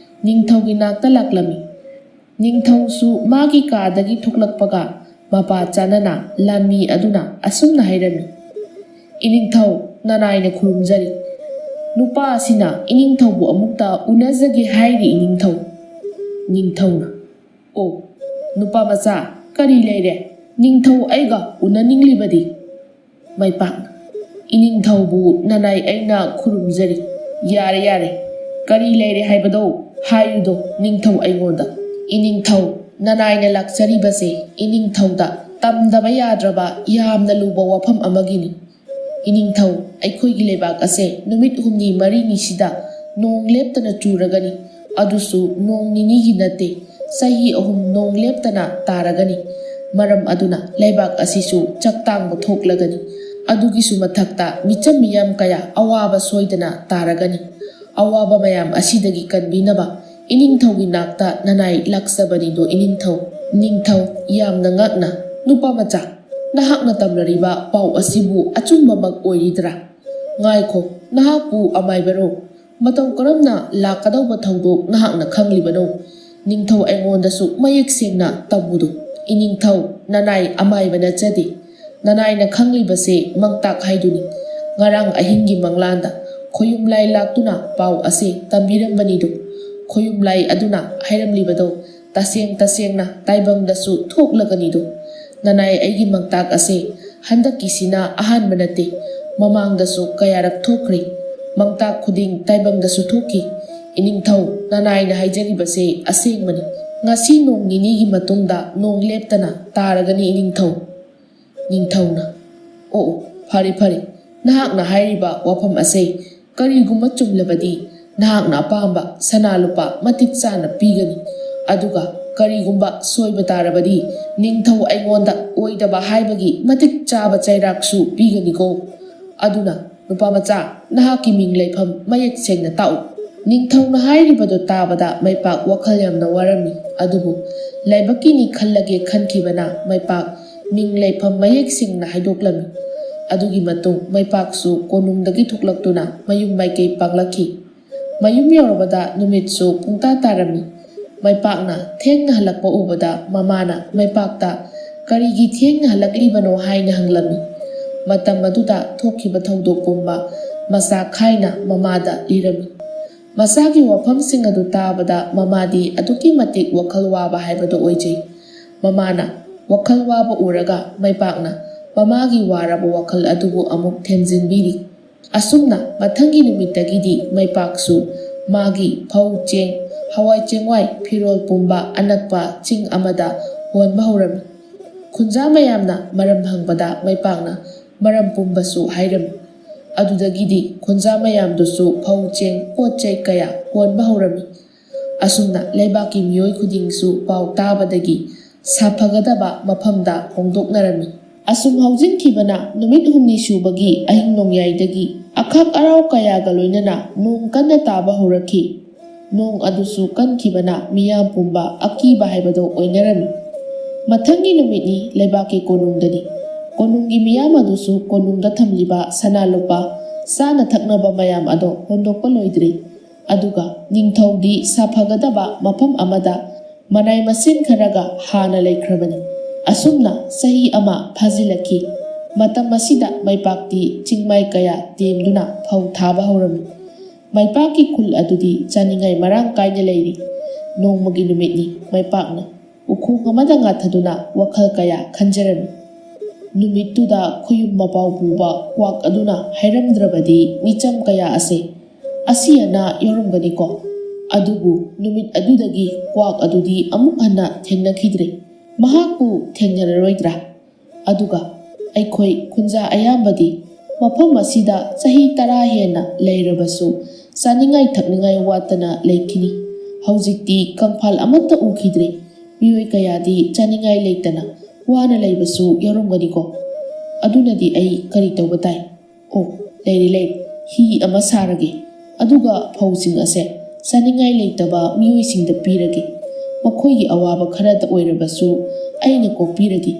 Speaker 1: ꯅꯤꯡꯊꯧꯒꯤ ꯅꯥꯛꯇ ꯂꯥꯛꯂꯝꯃꯤ꯫ ꯅꯤꯡꯊꯧꯁꯨ ꯃꯥꯒꯤ ꯀꯥꯗꯒꯤ ꯊꯣꯛꯂꯛꯄꯒ ꯃꯄꯥ ꯆꯥꯟꯅꯅ ꯂꯥꯟꯃꯤ ꯑꯗꯨꯅ ꯑꯁꯨꯝꯅ ꯍꯥꯏꯔꯝꯃꯤ, "ꯏꯅꯤꯡꯊꯧ, ꯅꯅꯥꯏꯅ ꯈꯨꯔꯨꯝꯖꯔꯤ꯫ ꯅꯨꯄꯥ ꯑꯁꯤꯅ ꯏꯅꯤꯡꯊꯧꯕꯨ ꯑꯃꯨꯛꯇ ꯎꯅꯖꯒꯦ ꯍꯥꯏꯔꯤ ꯏꯅꯤꯡꯊꯧ." ꯅꯤꯡꯊꯧꯅ, "ꯑꯣ, ꯅꯨꯄꯥ ꯃꯆꯥ, ꯀꯔꯤ ꯂꯩꯔꯦ? ꯅꯤꯡꯊꯧ ꯑꯩꯒ ꯎꯅꯅꯤꯡꯂꯤꯕꯗꯤ?" ꯃꯩꯄꯥꯛꯅ, "ꯏꯅꯤꯡꯊꯧꯕꯨ ꯅꯅꯥꯏ ꯑꯩꯅ ꯈꯨꯔꯨꯝꯖꯔꯤ꯫ ꯌꯥꯔꯦ ꯌꯥꯔꯦ, ꯀꯔꯤ ꯂꯩꯔꯦ ꯍꯥꯏꯕꯗꯣ ꯍꯥꯏꯌꯨꯗꯣ ꯅꯤꯡꯊꯧ ꯑꯩꯉꯣꯟꯗ꯫ ꯏꯅꯤꯡꯊꯧ, ꯅꯅꯥꯏꯅ ꯂꯥꯛꯆꯔꯤꯕꯁꯦ ꯏꯅꯤꯡꯊꯧꯗ ꯇꯝꯗꯕ ꯌꯥꯗ꯭ꯔꯕ ꯌꯥꯝꯅ ꯂꯨꯕ ꯋꯥꯐꯝ ꯑꯃꯒꯤꯅꯤ꯫ ꯏꯅꯤꯡꯊꯧ, ꯑꯩꯈꯣꯏꯒꯤ ꯂꯩꯕꯥꯛ ꯑꯁꯦ ꯅꯨꯃꯤꯠ 4-5 ꯅꯣꯡ ꯂꯦꯞꯇꯅ ꯆꯨꯔꯒꯅꯤ꯫ ꯑꯗꯨꯁꯨ ꯅꯣꯡ ꯅꯤꯅꯤꯒꯤ ꯅꯠꯇꯦ, ꯆꯍꯤ 3 ꯅꯣꯡ ꯂꯦꯞꯇꯅ ꯇꯥꯔꯒꯅꯤ꯫ ꯃꯔꯝ ꯑꯗꯨꯅ ꯂꯩꯕꯥꯛ ꯑꯁꯤꯁꯨ ꯆꯥꯛꯇꯥꯡꯕ ꯊꯣꯛꯂꯒꯅꯤ꯫ ꯑꯗꯨꯒꯤꯁꯨ ꯃꯊꯛꯇ ꯃꯤꯆꯝ ꯃꯤꯌꯥꯝ ꯀꯌꯥ ꯑꯋꯥꯕ ꯁꯣꯏꯗꯅ ꯇꯥꯔꯒꯅꯤ꯫ ꯑꯋꯥꯕ ꯃꯌꯥꯝ ꯑꯁꯤꯗꯒꯤ ꯀꯟꯕꯤꯅꯕ ꯏꯅꯤꯡꯊꯧꯒꯤ ꯅꯥꯛꯇ ꯅꯅꯥꯏ ꯂꯥꯛꯆꯕꯅꯤꯗꯣ ꯏꯅꯤꯡꯊꯧ." ꯅꯤꯡꯊꯧ ꯌꯥꯝꯅ ꯉꯛꯅ, "ꯅꯨꯄꯥ ꯃꯆꯥ, ꯅꯍꯥꯛꯅ ꯇꯝꯂꯔꯤꯕ ꯄꯥꯎ ꯑꯁꯤꯕꯨ ꯑꯆꯨꯝꯕꯃꯛ ꯑꯣꯏꯔꯤꯗ꯭ꯔꯥ? ꯉꯥꯏꯈꯣ, ꯅꯍꯥꯛꯄꯨ ꯑꯃꯥꯏꯕꯔꯣ? ꯃꯇꯧ ꯀꯔꯝꯅ ꯂꯥꯛꯀꯗꯧꯕ ꯊꯧꯗꯣꯛ ꯅꯍꯥꯛꯅ ꯈꯪꯂꯤꯕꯅꯣ? ꯅꯤꯡꯊꯧ ꯑꯩꯉꯣꯟꯗꯁꯨ ꯃꯌꯦꯛ ꯁꯦꯡꯅ ꯇꯝꯃꯨꯗꯣ." "ꯏꯅꯤꯡꯊꯧ, ꯅꯅꯥꯏ ꯑꯃꯥꯏꯕ ꯅꯠꯆꯗꯦ꯫ ꯅꯅꯥꯏꯅ ꯈꯪꯂꯤꯕꯁꯦ ꯃꯪꯇꯥꯛ ꯍꯥꯏꯗꯨꯅꯤ꯫ ꯉꯔꯥꯡ ꯑꯍꯤꯡꯒꯤ ꯃꯪꯂꯥꯟꯗ ꯈꯣꯏꯌꯨꯝꯂꯥꯏ ꯂꯥꯛꯇꯨꯅ ꯄꯥꯎ ꯑꯁꯦ ꯇꯝꯕꯤꯔꯝꯕꯅꯤꯗꯣ꯫ ꯈꯣꯏꯌꯨꯝꯂꯥꯏ ꯑꯗꯨꯅ ꯍꯥꯏꯔꯝꯂꯤꯕꯗꯣ ꯇꯁꯦꯡ ꯇꯁꯦꯡꯅ ꯇꯥꯏꯕꯪꯗꯁꯨ ꯊꯣꯛꯂꯒꯅꯤꯗꯣ꯫ ꯅꯅꯥꯏ ꯑꯩꯒꯤ ꯃꯪꯇꯥꯛ ꯑꯁꯦ ꯍꯟꯗꯛꯀꯤꯁꯤꯅ ꯑꯍꯥꯟꯕ ꯅꯠꯇꯦ, ꯃꯃꯥꯡꯗꯁꯨ ꯀꯌꯥꯔꯛ ꯊꯣꯛꯈ꯭ꯔꯦ꯫ ꯃꯪꯇꯥꯛ ꯈꯨꯗꯤꯡ ꯇꯥꯏꯕꯪꯗꯁꯨ ꯊꯣꯛꯈꯤ꯫ ꯏꯅꯤꯡꯊꯧ, ꯅꯅꯥꯏꯅ ꯍꯥꯏꯖꯔꯤꯕꯁꯦ ꯑꯁꯦꯡꯕꯅꯤ꯫ ꯉꯁꯤ ꯅꯣꯡ ꯅꯤꯅꯤꯒꯤ ꯃꯇꯨꯡꯗ ꯅꯣꯡ ꯂꯦꯞꯇꯅ ꯇꯥꯔꯒꯅꯤ ꯏꯅꯤꯡꯊꯧ." ꯅꯤꯡꯊꯧꯅ, "ꯑꯣ, ꯐꯔꯦ ꯐꯔꯦ, ꯅꯍꯥꯛꯅ ꯍꯥꯏꯔꯤꯕ ꯋꯥꯐꯝ ꯑꯁꯦ ꯀꯔꯤꯒꯨꯝꯕ ꯆꯨꯝꯂꯕꯗꯤ ꯅꯍꯥꯛꯅ ꯑꯄꯥꯝꯕ ꯁꯅꯥ ꯂꯨꯄꯥ ꯃꯇꯤꯛ ꯆꯥꯅ ꯄꯤꯒꯅꯤ꯫ ꯑꯗꯨꯒ ꯀꯔꯤꯒꯨꯝꯕ ꯁꯣꯏꯕ ꯇꯥꯔꯕꯗꯤ ꯅꯤꯡꯊꯧ ꯑꯩꯉꯣꯟꯗ ꯑꯣꯏꯗꯕ ꯍꯥꯏꯕꯒꯤ ꯃꯇꯤꯛ ꯆꯥꯕ ꯆꯩꯔꯥꯛꯁꯨ ꯄꯤꯒꯅꯤꯀꯣ꯫ ꯑꯗꯨꯅ ꯅꯨꯄꯥ ꯃꯆꯥ, ꯅꯍꯥꯛꯀꯤ ꯃꯤꯡ ꯂꯩꯐꯝ ꯃꯌꯦꯛ ꯁꯦꯡꯅ ꯇꯥꯛꯎ." ꯅꯤꯡꯊꯧꯅ ꯍꯥꯏꯔꯤꯕꯗꯣ ꯇꯥꯕꯗ ꯃꯩꯄꯥꯛ ꯋꯥꯈꯜ ꯌꯥꯝꯅ ꯋꯥꯔꯝꯃꯤ꯫ ꯑꯗꯨꯕꯨ ꯂꯥꯏꯕꯛꯀꯤꯅꯤ ꯈꯜꯂꯒꯦ ꯈꯟꯈꯤꯕꯅ ꯃꯩꯄꯥꯛ ꯃꯤꯡ ꯂꯩꯐꯝ ꯃꯌꯦꯛ ꯁꯦꯡꯅ ꯍꯥꯏꯗꯣꯛꯂꯝꯃꯤ꯫ ꯑꯗꯨꯒꯤ ꯃꯇꯨꯡ ꯃꯩꯄꯥꯛꯁꯨ ꯀꯣꯅꯨꯡꯗꯒꯤ ꯊꯣꯛꯂꯛꯇꯨꯅ ꯃꯌꯨꯝ ꯃꯥꯏꯀꯩ ꯄꯥꯡꯂꯛꯈꯤ꯫ ꯃꯌꯨꯝ ꯌꯧꯔꯕꯗ ꯅꯨꯃꯤꯠꯁꯨ ꯄꯨꯡꯇꯥ ꯇꯥꯔꯝꯃꯤ꯫ ꯃꯩꯄꯥꯛꯅ ꯊꯦꯡꯅ ꯍꯜꯂꯛꯄ ꯎꯕꯗ ꯃꯃꯥꯅ ꯃꯩꯄꯥꯛꯇ ꯀꯔꯤꯒꯤ ꯊꯦꯡꯅ ꯍꯜꯂꯛꯂꯤꯕꯅꯣ ꯍꯥꯏꯅ ꯍꯪꯂꯝꯃꯤ꯫ ꯃꯇꯝ ꯑꯗꯨꯗ ꯊꯣꯛꯈꯤꯕ ꯊꯧꯗꯣꯛ ꯄꯨꯝꯕ ꯃꯆꯥ ꯈꯥꯏꯅ ꯃꯃꯥꯗ ꯂꯤꯔꯝꯃꯤ꯫ ꯃꯆꯥꯒꯤ ꯋꯥꯐꯝꯁꯤꯡ ꯑꯗꯨ ꯇꯥꯕꯗ ꯃꯃꯥꯗꯤ ꯑꯗꯨꯛꯀꯤ ꯃꯇꯤꯛ ꯋꯥꯈꯜ ꯋꯥꯕ ꯍꯥꯏꯕꯗꯨ ꯑꯣꯏꯖꯩ꯫ ꯃꯃꯥꯅ ꯋꯥꯈꯜ ꯋꯥꯕ ꯎꯔꯒ ꯃꯩꯄꯥꯛꯅ ꯃꯃꯥꯒꯤ ꯋꯥꯔꯕ ꯋꯥꯈꯜ ꯑꯗꯨꯕꯨ ꯑꯃꯨꯛ ꯊꯦꯝꯖꯤꯟꯕꯤꯔꯤ꯫ ꯑꯁꯨꯝꯅ ꯃꯊꯪꯒꯤ ꯅꯨꯃꯤꯠꯇꯒꯤꯗꯤ ꯃꯩꯄꯥꯛꯁꯨ ꯃꯥꯒꯤ ꯐꯧ ꯆꯦꯡ ꯍꯋꯥꯏ ꯆꯦꯡꯋꯥꯏ ꯐꯤꯔꯣꯜ ꯄꯨꯝꯕ ꯑꯅꯛꯄ ꯆꯤꯡ ꯑꯃꯗ ꯍꯣꯟꯕ ꯍꯧꯔꯝꯃꯤ꯫ ꯈꯨꯟꯖꯥ ꯃꯌꯥꯝꯅ ꯃꯔꯝ ꯍꯪꯕꯗ ꯃꯩꯄꯥꯛꯅ ꯃꯔꯝ ꯄꯨꯝꯕꯁꯨ ꯍꯥꯏꯔꯝꯃꯤ꯫ ꯑꯗꯨꯗꯒꯤꯗꯤ ꯈꯨꯟꯖꯥ ꯃꯌꯥꯝꯗꯨꯁꯨ ꯐꯧ ꯆꯦꯡ ꯄꯣꯠ ꯆꯩ ꯀꯌꯥ ꯍꯣꯟꯕ ꯍꯧꯔꯝꯃꯤ꯫ ꯑꯁꯨꯝꯅ ꯂꯩꯕꯥꯛꯀꯤ ꯃꯤꯑꯣꯏ ꯈꯨꯗꯤꯡꯁꯨ ꯄꯥꯎ ꯇꯥꯕꯗꯒꯤ ꯁꯥꯐꯒꯗꯕ ꯃꯐꯝꯗ ꯍꯣꯡꯗꯣꯛꯅꯔꯝꯃꯤ꯫ ꯑꯁꯨꯝ ꯍꯧꯖꯤꯟꯈꯤꯕꯅ ꯅꯨꯃꯤꯠ ꯍꯨꯝꯅꯤ ꯁꯨꯕꯒꯤ ꯑꯍꯤꯡ ꯅꯣꯡꯌꯥꯏꯗꯒꯤ ꯑꯈꯥꯛ ꯑꯔꯥꯎ ꯀꯌꯥꯒ ꯂꯣꯏꯅꯅ ꯅꯣꯡ ꯀꯟꯅ ꯇꯥꯕ ꯍꯧꯔꯛꯈꯤ꯫ ꯅꯣꯡ ꯑꯗꯨꯁꯨ ꯀꯟꯈꯤꯕꯅ ꯃꯤꯌꯥꯝ ꯄꯨꯝꯕ ꯑꯀꯤꯕ ꯍꯥꯏꯕꯗꯣ ꯑꯣꯏꯅꯔꯝꯃꯤ꯫ ꯃꯊꯪꯒꯤ ꯅꯨꯃꯤꯠꯅꯤ ꯂꯩꯕꯥꯛꯀꯤ ꯀꯣꯅꯨꯡꯗꯅꯤ꯫ ꯀꯣꯅꯨꯡꯒꯤ ꯃꯤꯌꯥꯝ ꯑꯗꯨꯁꯨ ꯀꯣꯅꯨꯡꯗ ꯊꯝꯂꯤꯕ ꯁꯅꯥ ꯂꯨꯄꯥ ꯆꯥꯅ ꯊꯛꯅꯕ ꯃꯌꯥꯝ ꯑꯗꯣ ꯍꯣꯟꯗꯣꯛꯄ ꯂꯣꯏꯗ꯭ꯔꯤ꯫ ꯑꯗꯨꯒ ꯅꯤꯡꯊꯧꯗꯤ ꯁꯥꯐꯒꯗꯕ ꯃꯐꯝ ꯑꯃꯗ ꯃꯅꯥꯏ ꯃꯁꯤꯟ ꯈꯔꯒ ꯍꯥꯟꯅ ꯂꯩꯈ꯭ꯔꯕꯅꯤ꯫ ꯑꯁꯨꯝꯅ ꯆꯍꯤ ꯑꯃ ꯐꯥꯖꯤꯜꯂꯛꯈꯤ꯫ ꯃꯇꯝ ꯑꯁꯤꯗ ꯃꯩꯄꯥꯛꯇꯤ ꯆꯤꯡꯃꯥꯏ ꯀꯌꯥ ꯇꯦꯝꯗꯨꯅ ꯐꯧ ꯊꯥꯕ ꯍꯧꯔꯝꯃꯤ꯫ ꯃꯩꯄꯥꯛꯀꯤ ꯈꯨꯜ ꯑꯗꯨꯗꯤ ꯆꯥꯅꯤꯡꯉꯥꯏ ꯃꯔꯥꯡ ꯀꯥꯏꯅ ꯂꯩꯔꯤ꯫ ꯅꯣꯡꯃꯒꯤ ꯅꯨꯃꯤꯠꯅꯤ ꯃꯩꯄꯥꯛꯅ ꯎꯈꯣꯡ ꯑꯃꯗ ꯉꯥꯊꯗꯨꯅ ꯋꯥꯈꯜ ꯀꯌꯥ ꯈꯟꯖꯔꯝꯃꯤ꯫ ꯅꯨꯃꯤꯠꯇꯨꯗ ꯈꯨꯌꯨꯝ ꯃꯄꯥꯎ ꯄꯨꯕ ꯀ꯭ꯋꯥꯛ ꯑꯗꯨꯅ ꯍꯥꯏꯔꯝꯗ꯭ꯔꯕꯗꯤ ꯃꯤꯆꯝ ꯀꯌꯥ ꯑꯁꯦ ꯑꯁꯤ ꯑꯅꯥ ꯌꯥꯎꯔꯝꯒꯅꯤꯀꯣ꯫ ꯑꯗꯨꯕꯨ ꯅꯨꯃꯤꯠ ꯑꯗꯨꯗꯒꯤ ꯀ꯭ꯋꯥꯛ ꯑꯗꯨꯗꯤ ꯑꯃꯨꯛ ꯍꯟꯅ ꯊꯦꯡꯅꯈꯤꯗ꯭ꯔꯦ꯫ ꯃꯍꯥꯛꯄꯨ ꯊꯦꯡꯅꯔꯔꯣꯏꯗ꯭ꯔꯥ? ꯑꯗꯨꯒ ꯑꯩꯈꯣꯏ ꯈꯨꯟꯖꯥ ꯑꯌꯥꯝꯕꯗꯤ ꯃꯐꯝ ꯑꯁꯤꯗ ꯆꯍꯤ 10 ꯍꯦꯟꯅ ꯂꯩꯔꯕꯁꯨ ꯆꯥꯅꯤꯡꯉꯥꯏ ꯊꯛꯅꯤꯡꯉꯥꯏ ꯋꯥꯠꯇꯅ ꯂꯩꯈꯤꯅꯤ꯫ ꯍꯧꯖꯤꯛꯇꯤ ꯀꯪꯐꯥꯜ ꯑꯃꯠꯇ ꯎꯈꯤꯗ꯭ꯔꯦ꯫ ꯃꯤꯑꯣꯏ ꯀꯌꯥꯗꯤ ꯆꯥꯅꯤꯡꯉꯥꯏ ꯂꯩꯇꯅ ꯋꯥꯅ ꯂꯩꯕꯁꯨ ꯌꯥꯎꯔꯝꯒꯅꯤꯀꯣ꯫ ꯑꯗꯨꯅꯗꯤ ꯑꯩ ꯀꯔꯤ ꯇꯧꯕ ꯇꯥꯏ? ꯑꯣ, ꯂꯩꯔꯦ, ꯍꯤ ꯑꯃ ꯁꯥꯔꯒꯦ꯫ ꯑꯗꯨꯒ ꯐꯧꯁꯤꯡ ꯑꯁꯦ ꯆꯥꯅꯤꯡꯉꯥꯏ ꯂꯩꯇꯕ ꯃꯤꯑꯣꯏꯁꯤꯡꯗ ꯄꯤꯔꯒꯦ꯫ ꯃꯈꯣꯏꯒꯤ ꯑꯋꯥꯕ ꯈꯔꯗ ꯑꯣꯏꯔꯕꯁꯨ ꯑꯩꯅ ꯀꯣꯛꯄꯤꯔꯒꯦ꯫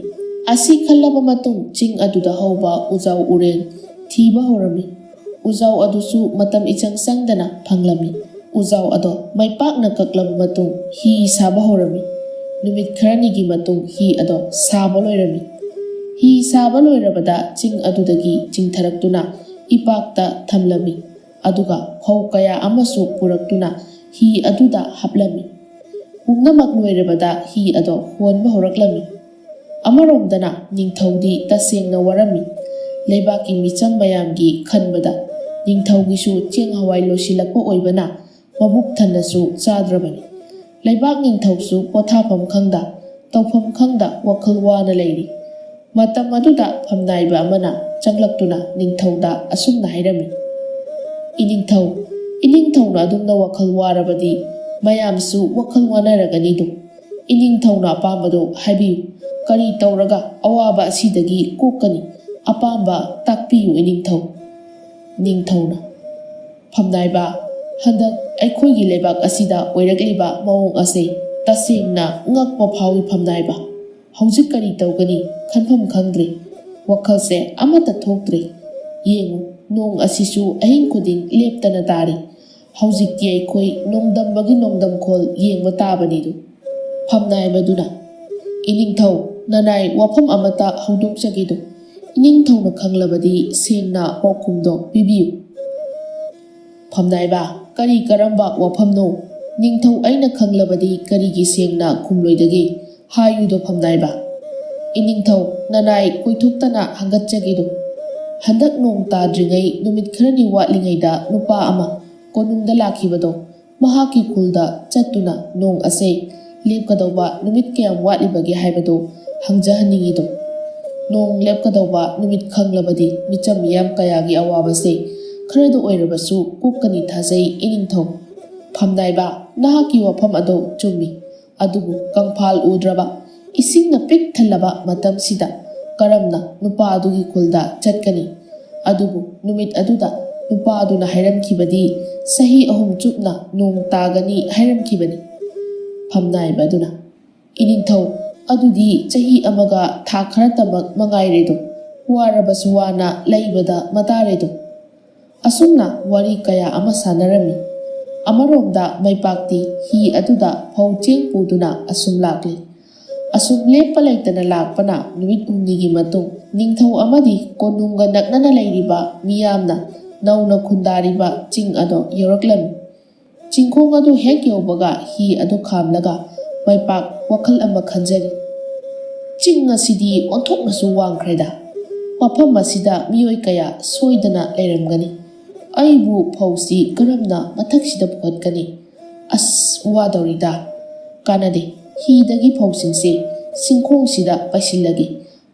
Speaker 1: ꯑꯁꯤ ꯈꯜꯂꯕ ꯃꯇꯨꯡ ꯆꯤꯡ ꯑꯗꯨꯗ ꯍꯧꯕ ꯎꯖꯥꯎ ꯎꯔꯦꯡ ꯊꯤꯕ ꯍꯧꯔꯝꯃꯤ꯫ ꯎꯖꯥꯎ ꯑꯗꯨꯁꯨ ꯃꯇꯝ ꯏꯆꯪ ꯆꯪꯗꯅ ꯐꯪꯂꯝꯃꯤ꯫ ꯎꯖꯥꯎ ꯑꯗꯣ ꯃꯩꯄꯥꯛꯅ ꯀꯛꯂꯕ ꯃꯇꯨꯡ ꯍꯤ ꯁꯥꯕ ꯍꯧꯔꯝꯃꯤ꯫ ꯅꯨꯃꯤꯠ ꯈꯔꯅꯤꯒꯤ ꯃꯇꯨꯡ ꯍꯤ ꯑꯗꯣ ꯁꯥꯕ ꯂꯣꯏꯔꯝꯃꯤ꯫ ꯍꯤ ꯁꯥꯕ ꯂꯣꯏꯔꯕꯗ ꯆꯤꯡ ꯑꯗꯨꯗꯒꯤ ꯆꯤꯡꯊꯔꯛꯇꯨꯅ ꯏꯄꯥꯛꯇ ꯊꯝꯂꯝꯃꯤ꯫ ꯑꯗꯨꯒ ꯐꯧ ꯀꯌꯥ ꯑꯃꯁꯨ ꯄꯨꯔꯛꯇꯨꯅ ꯍꯤ ꯑꯗꯨꯗ ꯍꯥꯞꯂꯝꯃꯤ꯫ ꯄꯨꯝꯅꯃꯛ ꯂꯣꯏꯔꯕꯗ ꯍꯤ ꯑꯗꯣ ꯍꯣꯟꯕ ꯍꯧꯔꯛꯂꯝꯃꯤ꯫ ꯑꯃꯔꯣꯝꯗꯅ ꯅꯤꯡꯊꯧꯗꯤ ꯇꯁꯦꯡꯅ ꯋꯥꯔꯝꯃꯤ꯫ ꯂꯩꯕꯥꯛꯀꯤ ꯃꯤꯆꯝ ꯃꯌꯥꯝꯒꯤ ꯈꯟꯕꯗ ꯅꯤꯡꯊꯧꯒꯤꯁꯨ ꯆꯦꯡ ꯍꯋꯥꯏ ꯂꯣꯏꯁꯤꯜꯂꯛꯄ ꯑꯣꯏꯕꯅ ꯃꯕꯨꯛ ꯊꯟꯅꯁꯨ ꯆꯥꯗ꯭ꯔꯕꯅꯤ꯫ ꯂꯩꯕꯥꯛ ꯅꯤꯡꯊꯧꯁꯨ ꯄꯣꯊꯥꯐꯝ ꯈꯪꯗ ꯇꯧꯐꯝ ꯈꯪꯗ ꯋꯥꯈꯜ ꯋꯥꯅ ꯂꯩꯔꯤ꯫ ꯃꯇꯝ ꯑꯗꯨꯗ ꯐꯝꯅꯥꯏꯕ ꯑꯃꯅ ꯆꯪꯂꯛꯇꯨꯅ ꯅꯤꯡꯊꯧꯗ ꯑꯁꯨꯝꯅ ꯍꯥꯏꯔꯝꯃꯤ꯫ ꯏꯅꯤꯡꯊꯧ, ꯏꯅꯤꯡꯊꯧꯅ ꯑꯗꯨꯝꯅ ꯋꯥꯈꯜ ꯋꯥꯔꯕꯗꯤ ꯃꯌꯥꯝꯁꯨ ꯋꯥꯈꯜ ꯋꯥꯅꯔꯒꯅꯤꯗꯣ꯫ ꯏꯅꯤꯡꯊꯧꯅ ꯑꯄꯥꯝꯕꯗꯣ ꯍꯥꯏꯕꯤꯌꯨ꯫ ꯀꯔꯤ ꯇꯧꯔꯒ ꯑꯋꯥꯕ ꯑꯁꯤꯗꯒꯤ ꯀꯣꯛꯀꯅꯤ? ꯑꯄꯥꯝꯕ ꯇꯥꯛꯄꯤꯌꯨ ꯏꯅꯤꯡꯊꯧ꯫ ꯅꯤꯡꯊꯧꯅ, ꯐꯝꯅꯥꯏꯕ, ꯍꯟꯗꯛ ꯑꯩꯈꯣꯏꯒꯤ ꯂꯩꯕꯥꯛ ꯑꯁꯤꯗ ꯑꯣꯏꯔꯛꯂꯤꯕ ꯃꯑꯣꯡ ꯑꯁꯦ ꯇꯁꯦꯡꯅ ꯉꯛꯄ ꯐꯥꯎꯏ ꯐꯝꯅꯥꯏꯕ꯫ ꯍꯧꯖꯤꯛ ꯀꯔꯤ ꯇꯧꯒꯅꯤ ꯈꯟꯐꯝ ꯈꯪꯗ꯭ꯔꯦ꯫ ꯋꯥꯈꯜꯁꯦ ꯑꯃꯠꯇ ꯊꯣꯛꯇ꯭ꯔꯦ꯫ ꯌꯦꯡꯉꯨ, ꯅꯣꯡ ꯑꯁꯤꯁꯨ ꯑꯍꯤꯡ ꯈꯨꯗꯤꯡ ꯂꯦꯞꯇꯅ ꯇꯥꯔꯤ꯫ ꯍꯧꯖꯤꯛꯇꯤ ꯑꯩꯈꯣꯏ ꯅꯣꯡꯗꯝꯕꯒꯤ ꯅꯣꯡꯗꯝꯈꯣꯜ ꯌꯦꯡꯕ ꯇꯥꯕꯅꯤꯗꯣ꯫ ꯐꯝꯅꯥꯏꯕꯗꯨꯅ, ꯏꯅꯤꯡꯊꯧ, ꯅꯅꯥꯏ ꯋꯥꯐꯝ ꯑꯃꯠꯇ ꯍꯧꯗꯣꯛꯆꯒꯦꯗꯣ꯫ ꯏꯅꯤꯡꯊꯧꯅ ꯈꯪꯂꯕꯗꯤ ꯁꯦꯡꯅ ꯄꯥꯎꯈꯨꯝꯗꯣ ꯄꯤꯕꯤꯌꯨ꯫ ꯐꯝꯅꯥꯏꯕ, ꯀꯔꯤ ꯀꯔꯝꯕ ꯋꯥꯐꯝꯅꯣ? ꯅꯤꯡꯊꯧ ꯑꯩꯅ ꯈꯪꯂꯕꯗꯤ ꯀꯔꯤꯒꯤ ꯁꯦꯡꯅ ꯈꯨꯝꯂꯣꯏꯗꯒꯦ? ꯍꯥꯏꯌꯨꯗꯣ ꯐꯝꯅꯥꯏꯕ꯫ ꯏꯅꯤꯡꯊꯧ, ꯅꯅꯥꯏ ꯀꯣꯏꯊꯣꯛꯇꯅ ꯍꯪꯒꯠꯆꯒꯦꯗꯣ꯫ ꯍꯟꯗꯛ ꯅꯣꯡ ꯇꯥꯗ꯭ꯔꯤꯉꯩ ꯅꯨꯃꯤꯠ ꯈꯔꯅꯤ ꯋꯥꯠꯂꯤꯉꯩꯗ ꯅꯨꯄꯥ ꯑꯃ ꯀꯣꯅꯨꯡꯗ ꯂꯥꯛꯈꯤꯕꯗꯣ, ꯃꯍꯥꯛꯀꯤ ꯈꯨꯜꯗ ꯆꯠꯇꯨꯅ ꯅꯣꯡ ꯑꯁꯦ ꯂꯦꯞꯀꯗꯧꯕ ꯅꯨꯃꯤꯠ ꯀꯌꯥꯝ ꯋꯥꯠꯂꯤꯕꯒꯦ ꯍꯥꯏꯕꯗꯣ ꯍꯪꯖꯍꯟꯅꯤꯡꯉꯤꯗꯣ꯫ ꯅꯣꯡ ꯂꯦꯞꯀꯗꯧꯕ ꯅꯨꯃꯤꯠ ꯈꯪꯂꯕꯗꯤ ꯃꯤꯆꯝ ꯃꯤꯌꯥꯝ ꯀꯌꯥꯒꯤ ꯑꯋꯥꯕꯁꯦ ꯈꯔꯗ ꯑꯣꯏꯔꯕꯁꯨ ꯀꯣꯛꯀꯅꯤ ꯊꯥꯖꯩ ꯏꯅꯤꯡꯊꯧ꯫ ꯐꯝꯅꯥꯏꯕ, ꯅꯍꯥꯛꯀꯤ ꯋꯥꯐꯝ ꯑꯗꯣ ꯆꯨꯝꯃꯤ꯫ ꯑꯗꯨꯕꯨ ꯀꯪꯐꯥꯜ ꯎꯗ꯭ꯔꯕ, ꯏꯁꯤꯡꯅ ꯄꯤꯛ ꯊꯜꯂꯕ ꯃꯇꯝꯁꯤꯗ ꯀꯔꯝꯅ ꯅꯨꯄꯥ ꯑꯗꯨꯒꯤ ꯈꯨꯜꯗ ꯆꯠꯀꯅꯤ? ꯑꯗꯨꯕꯨ ꯅꯨꯃꯤꯠ ꯑꯗꯨꯗ ꯅꯨꯄꯥ ꯑꯗꯨꯅ ꯍꯥꯏꯔꯝꯈꯤꯕꯗꯤ ꯆꯍꯤ 3 ꯆꯨꯞꯅ ꯅꯣꯡ ꯇꯥꯒꯅꯤ ꯍꯥꯏꯔꯝꯈꯤꯕꯅꯤ꯫ ꯐꯝꯅꯥꯏꯕ ꯑꯗꯨꯅ, ꯏꯅꯤꯡꯊꯧ, ꯑꯗꯨꯗꯤ ꯆꯍꯤ ꯑꯃꯒ ꯊꯥ ꯈꯔꯇꯃꯛ ꯃꯉꯥꯏꯔꯦꯗꯣ꯫ ꯋꯥꯔꯕꯁꯨ ꯋꯥꯅ ꯂꯩꯕꯗ ꯃꯇꯥꯔꯦꯗꯣ꯫ ꯑꯁꯨꯝꯅ ꯋꯥꯔꯤ ꯀꯌꯥ ꯑꯃ ꯁꯥꯟꯅꯔꯝꯃꯤ꯫ ꯑꯃꯔꯣꯝꯗ ꯃꯩꯄꯥꯛꯇꯤ ꯍꯤ ꯑꯗꯨꯗ ꯐꯧ ꯆꯦꯡ ꯄꯨꯗꯨꯅ ꯑꯁꯨꯝ ꯂꯥꯛꯂꯤ꯫ ꯑꯁꯨꯝ ꯂꯦꯞꯄ ꯂꯩꯇꯅ ꯂꯥꯛꯄꯅ ꯅꯨꯃꯤꯠ 8ꯅꯤꯒꯤ ꯃꯇꯨꯡ ꯅꯤꯡꯊꯧ ꯑꯃꯗꯤ ꯀꯣꯅꯨꯡꯒ ꯅꯛꯅꯅ ꯂꯩꯔꯤꯕ ꯃꯤꯌꯥꯝꯅ ꯅꯧꯅ ꯈꯨꯟꯗꯥꯔꯤꯕ ꯆꯤꯡ ꯑꯗꯣ ꯌꯧꯔꯛꯂꯝꯃꯤ꯫ ꯆꯤꯡꯈꯣꯡ ꯑꯗꯨ ꯍꯦꯛ ꯌꯧꯕꯒ ꯍꯤ ꯑꯗꯨ ꯈꯥꯝꯂꯒ ꯃꯩꯄꯥꯛ ꯋꯥꯈꯜ ꯑꯃ ꯈꯟꯖꯔꯤ꯫ ꯆꯤꯡ ꯑꯁꯤꯗꯤ ꯑꯣꯟꯊꯣꯛꯅꯁꯨ ꯋꯥꯡꯈ꯭ꯔꯦꯗ꯫ ꯃꯐꯝ ꯑꯁꯤꯗ ꯃꯤꯑꯣꯏ ꯀꯌꯥ ꯁꯣꯏꯗꯅ ꯂꯩꯔꯝꯒꯅꯤ꯫ ꯑꯩꯕꯨ ꯐꯧꯁꯤ ꯀꯔꯝꯅ ꯃꯊꯛꯁꯤꯗ ꯄꯨꯈꯠꯀꯅꯤ? ꯑꯁ ꯋꯥꯗꯧꯔꯤꯗ꯫ ꯀꯥꯟꯅꯗꯦ, ꯍꯤꯗꯒꯤ ꯐꯧꯁꯤꯡꯁꯦ ꯆꯤꯡꯈꯣꯡꯁꯤꯗ ꯄꯩꯁꯤꯜꯂꯒꯦ,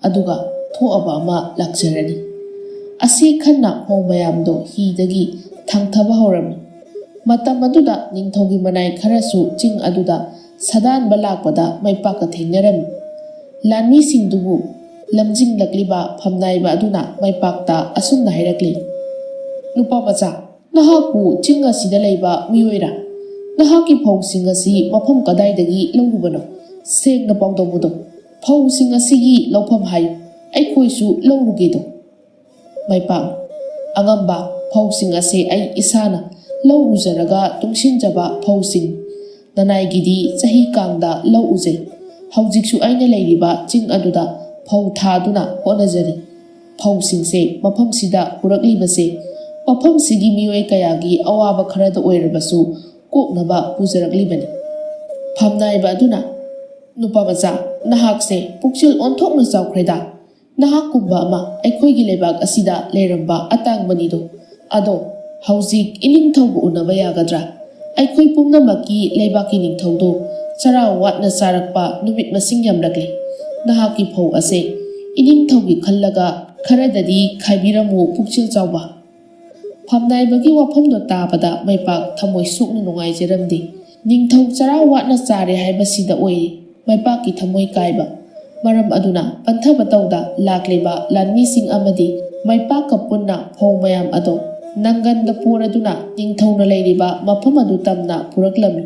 Speaker 1: ꯑꯗꯨꯒ ꯊꯣꯛꯑꯕ ꯑꯃ ꯂꯥꯛꯆꯔꯅꯤ꯫ ꯑꯁꯤ ꯈꯟꯅ ꯐꯧ ꯃꯌꯥꯝꯗꯣ ꯍꯤꯗꯒꯤ ꯊꯥꯡꯊꯕ ꯍꯧꯔꯝꯃꯤ꯫ ꯃꯇꯝ ꯑꯗꯨꯗ ꯅꯤꯡꯊꯧꯒꯤ ꯃꯅꯥꯏ ꯈꯔꯁꯨ ꯆꯤꯡ ꯑꯗꯨꯗ ꯁꯥꯗꯥꯟꯕ ꯂꯥꯛꯄꯗ ꯃꯥꯏꯄꯥꯛꯀ ꯊꯦꯡꯅꯔꯝꯃꯤ꯫ ꯂꯥꯟꯃꯤꯁꯤꯡꯗꯨꯕꯨ ꯂꯝꯖꯤꯡꯂꯛꯂꯤꯕ ꯐꯝꯅꯥꯏꯕ ꯑꯗꯨꯅ ꯃꯥꯏꯄꯥꯛꯇ ꯑꯁꯨꯝꯅ ꯍꯥꯏꯔꯛꯂꯤ: "ꯅꯨꯄꯥꯃꯆꯥ, ꯅꯍꯥꯛꯄꯨ ꯆꯤꯡ ꯑꯁꯤꯗ ꯂꯩꯕ ꯃꯤꯑꯣꯏꯔꯥ? ꯅꯍꯥꯛꯀꯤ ꯐꯧꯁꯤꯡ ꯑꯁꯤ ꯃꯐꯝ ꯀꯗꯥꯏꯗꯒꯤ ꯂꯧꯔꯨꯕꯅꯣ? ꯁꯦꯡꯅ ꯄꯥꯎꯗꯝꯃꯨꯗꯣ꯫ ꯐꯧꯁꯤꯡ ꯑꯁꯤꯒꯤ ꯂꯧꯐꯝ ꯍꯥꯏꯌꯨ, ꯑꯩꯈꯣꯏꯁꯨ ꯂꯧꯔꯨꯒꯦꯗꯣ"꯫ ꯃꯥꯏꯄꯥꯛ: "ꯑꯉꯝꯕ, ꯐꯧꯁꯤꯡ ꯑꯁꯤ ꯑꯩ ꯏꯁꯥꯅ ꯂꯧ ꯎꯖꯔꯒ ꯇꯨꯡꯁꯤꯟꯖꯕ ꯐꯧꯁꯤꯡ꯫ ꯅꯅꯥꯏꯒꯤꯗꯤ ꯆꯍꯤ ꯀꯥꯡꯗ ꯂꯧ ꯎꯖꯩ꯫ ꯍꯧꯖꯤꯛꯁꯨ ꯑꯩꯅ ꯂꯩꯔꯤꯕ ꯆꯤꯡ ꯑꯗꯨꯗ ꯐꯧ ꯊꯥꯗꯨꯅ ꯍꯣꯠꯅꯖꯔꯤ꯫ ꯐꯧꯁꯤꯡꯁꯦ ꯃꯐꯝꯁꯤꯗ ꯄꯨꯔꯛꯂꯤꯕꯁꯦ ꯃꯐꯝꯁꯤꯒꯤ ꯃꯤꯑꯣꯏ ꯀꯌꯥꯒꯤ ꯑꯋꯥꯕ ꯈꯔꯗ ꯑꯣꯏꯔꯕꯁꯨ ꯀꯣꯛꯅꯕ ꯄꯨꯖꯔꯛꯂꯤꯕꯅꯤ"꯫ ꯐꯝꯅꯥꯏꯕ ꯑꯗꯨꯅ: "ꯅꯨꯄꯥꯃꯆꯥ, ꯅꯍꯥꯛꯁꯦ ꯄꯨꯛꯆꯦꯜ ꯑꯣꯟꯊꯣꯛꯅ ꯆꯥꯎꯈ꯭ꯔꯦꯗ꯫ ꯅꯍꯥꯛꯀꯨꯝꯕ ꯑꯃ ꯑꯩꯈꯣꯏꯒꯤ ꯂꯩꯕꯥꯛ ꯑꯁꯤꯗ ꯂꯩꯔꯝꯕ ꯑꯇꯥꯡꯕꯅꯤꯗꯣ꯫ ꯑꯗꯣ ꯍꯧꯖꯤꯛ ꯏꯅꯤꯡꯊꯧꯕꯨ ꯎꯅꯕ ꯌꯥꯒꯗ꯭ꯔꯥ? ꯑꯩꯈꯣꯏ ꯄꯨꯝꯅꯃꯛꯀꯤ ꯂꯩꯕꯥꯛꯀꯤ ꯅꯤꯡꯊꯧꯗꯣ ꯆꯔꯥ ꯋꯥꯠꯅ ꯆꯥꯔꯛꯄ ꯅꯨꯃꯤꯠ ꯃꯁꯤꯡ ꯌꯥꯝꯂꯛꯂꯦ꯫ ꯅꯍꯥꯛꯀꯤ ꯐꯧ ꯑꯁꯦ ꯏꯅꯤꯡꯊꯧꯒꯤ ꯈꯜꯂꯒ ꯈꯔꯗꯗꯤ ꯈꯥꯏꯕꯤꯔꯝꯃꯨ ꯄꯨꯛꯆꯦꯜ ꯆꯥꯎꯕ"꯫ ꯐꯝꯅꯥꯏꯕꯒꯤ ꯋꯥꯐꯝꯗꯣ ꯇꯥꯕꯗ ꯃꯥꯏꯄꯥꯛ ꯊꯃꯣꯏ ꯁꯣꯛꯅ ꯅꯨꯡꯉꯥꯏꯖꯔꯝꯗꯦ꯫ ꯅꯤꯡꯊꯧ ꯆꯔꯥ ꯋꯥꯠꯅ ꯆꯥꯔꯦ ꯍꯥꯏꯕꯁꯤꯗ ꯑꯣꯏꯔꯦ ꯃꯥꯏꯄꯥꯛꯀꯤ ꯊꯃꯣꯏ ꯀꯥꯏꯕ꯫ ꯃꯔꯝ ꯑꯗꯨꯅ ꯄꯟꯊꯕ ꯇꯧꯗ ꯂꯥꯛꯂꯤꯕ ꯂꯥꯟꯃꯤꯁꯤꯡ ꯑꯃꯗꯤ ꯃꯥꯏꯄꯥꯛꯀ ꯄꯨꯟꯅ ꯐꯧ ꯃꯌꯥꯝ ꯑꯗꯣ ꯅꯪꯒꯟꯗ ꯄꯣꯔꯗꯨꯅ ꯅꯤꯡꯊꯧꯅ ꯂꯩꯔꯤꯕ ꯃꯐꯝ ꯑꯗꯨ ꯇꯝꯅ ꯄꯨꯔꯛꯂꯝꯃꯤ꯫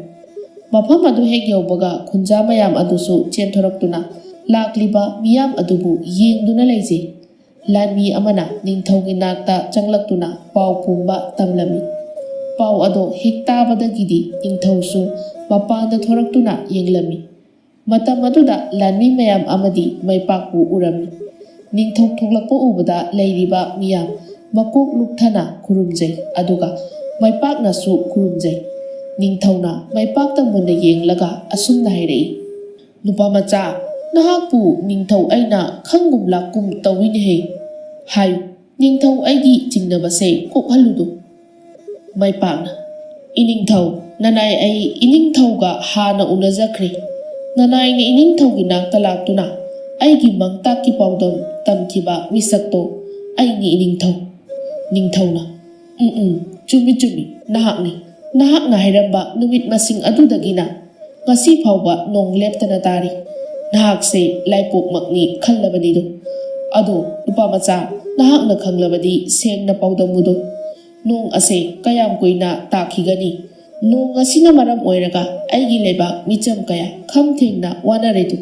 Speaker 1: ꯃꯐꯝ ꯑꯗꯨ ꯍꯦꯛ ꯌꯧꯕꯒ ꯈꯨꯟꯖꯥ ꯃꯌꯥꯝ ꯑꯗꯨꯁꯨ ꯆꯦꯟꯊꯣꯔꯛꯇꯨꯅ ꯂꯥꯛꯂꯤꯕ ꯃꯤꯌꯥꯝ ꯑꯗꯨꯕꯨ ꯌꯦꯡꯗꯨꯅ ꯂꯩꯖꯩ꯫ ꯂꯥꯟꯃꯤ ꯑꯃꯅ ꯅꯤꯡꯊꯧꯒꯤ ꯅꯥꯛꯇ ꯆꯪꯂꯛꯇꯨꯅ ꯄꯥꯎ ꯄꯨꯝꯕ ꯇꯝꯂꯝꯃꯤ꯫ ꯄꯥꯎ ꯑꯗꯣ ꯍꯦꯛ ꯇꯥꯕꯗꯒꯤꯗꯤ ꯅꯤꯡꯊꯧꯁꯨ ꯃꯄꯥꯟꯗ ꯊꯣꯔꯛꯇꯨꯅ ꯌꯦꯡꯂꯝꯃꯤ꯫ ꯃꯇꯝ ꯑꯗꯨꯗ ꯂꯥꯟꯃꯤ ꯃꯌꯥꯝ ꯑꯃꯗꯤ ꯃꯥꯏꯄꯥꯛꯄꯨ ꯎꯔꯝꯃꯤ꯫ ꯅꯤꯡꯊꯧ ꯊꯣꯛꯂꯛꯄ ꯎꯕꯗ ꯂꯩꯔꯤꯕ ꯃꯤꯌꯥꯝ ꯃꯀꯣꯛ ꯂꯨꯛꯊꯅ ꯈꯨꯔꯨꯝꯖꯩ, ꯑꯗꯨꯒ ꯃꯥꯏꯄꯥꯛꯅꯁꯨ ꯈꯨꯔꯨꯝꯖꯩ꯫ ꯅꯤꯡꯊꯧꯅ ꯃꯥꯏꯄꯥꯛꯇ ꯃꯨꯟꯅ ꯌꯦꯡꯂꯒ ꯑꯁꯨꯝꯅ ꯍꯥꯏꯔꯛꯏ: "ꯅꯨꯄꯥꯃꯆꯥ, ꯅꯍꯥꯛꯄꯨ ꯅꯤꯡꯊꯧ ꯑꯩꯅ ꯈꯪꯒꯨꯝ ꯂꯥꯛꯀꯨꯝ ꯇꯧꯏꯅꯦꯍꯦ꯫ ꯍꯥꯏꯌꯨ, ꯅꯤꯡꯊꯧ ꯑꯩꯒꯤ ꯆꯤꯡꯅꯕꯁꯦ ꯀꯣꯛꯍꯜꯂꯨꯗꯣ"꯫ ꯃꯥꯏꯄꯥꯛꯅ: "ꯏꯅꯤꯡꯊꯧ, ꯅꯅꯥꯏ ꯑꯩ ꯏꯅꯤꯡꯊꯧꯒ ꯍꯥꯟꯅ ꯎꯅꯖꯈ꯭ꯔꯦ꯫ ꯅꯅꯥꯏꯅ ꯏꯅꯤꯡꯊꯧꯒꯤ ꯅꯥꯛꯇ ꯂꯥꯛꯇꯨꯅ ꯑꯩꯒꯤ ꯃꯪꯇꯥꯛꯀꯤ ꯄꯥꯎꯗꯝ ꯇꯝꯈꯤꯕ ꯃꯤꯁꯛꯇꯣ ꯑꯩꯅꯤ ꯏꯅꯤꯡꯊꯧ"꯫ ꯅꯤꯡꯊꯧꯅ: "ꯆꯨꯝꯃꯤ ꯆꯨꯝꯃꯤ, ꯅꯍꯥꯛꯅꯤ꯫ ꯅꯍꯥꯛꯅ ꯍꯥꯏꯔꯝꯕ ꯅꯨꯃꯤꯠ ꯃꯁꯤꯡ ꯑꯗꯨꯗꯒꯤꯅ ꯉꯁꯤ ꯐꯥꯎꯕ ꯅꯣꯡ ꯂꯦꯞꯇꯅ ꯇꯥꯔꯤ꯫ ꯅꯍꯥꯛꯁꯦ ꯂꯥꯏꯄꯣꯛꯃꯛꯅꯤ ꯈꯜꯂꯕꯅꯤꯗꯣ꯫ ꯑꯗꯣ ꯅꯨꯄꯥꯃꯆꯥ, ꯅꯍꯥꯛꯅ ꯈꯪꯂꯕꯗꯤ ꯁꯦꯡꯅ ꯄꯥꯎꯗꯝꯃꯨꯗꯣ꯫ ꯅꯣꯡ ꯑꯁꯦ ꯀꯌꯥꯝ ꯀꯨꯏꯅ ꯇꯥꯈꯤꯒꯅꯤ? ꯅꯣꯡ ꯑꯁꯤꯅ ꯃꯔꯝ ꯑꯣꯏꯔꯒ ꯑꯩꯒꯤ ꯂꯩꯕꯥꯛ ꯃꯤꯆꯝ ꯀꯌꯥ ꯈꯝ ꯊꯦꯡꯅ ꯋꯥꯅꯔꯦꯗꯣ"꯫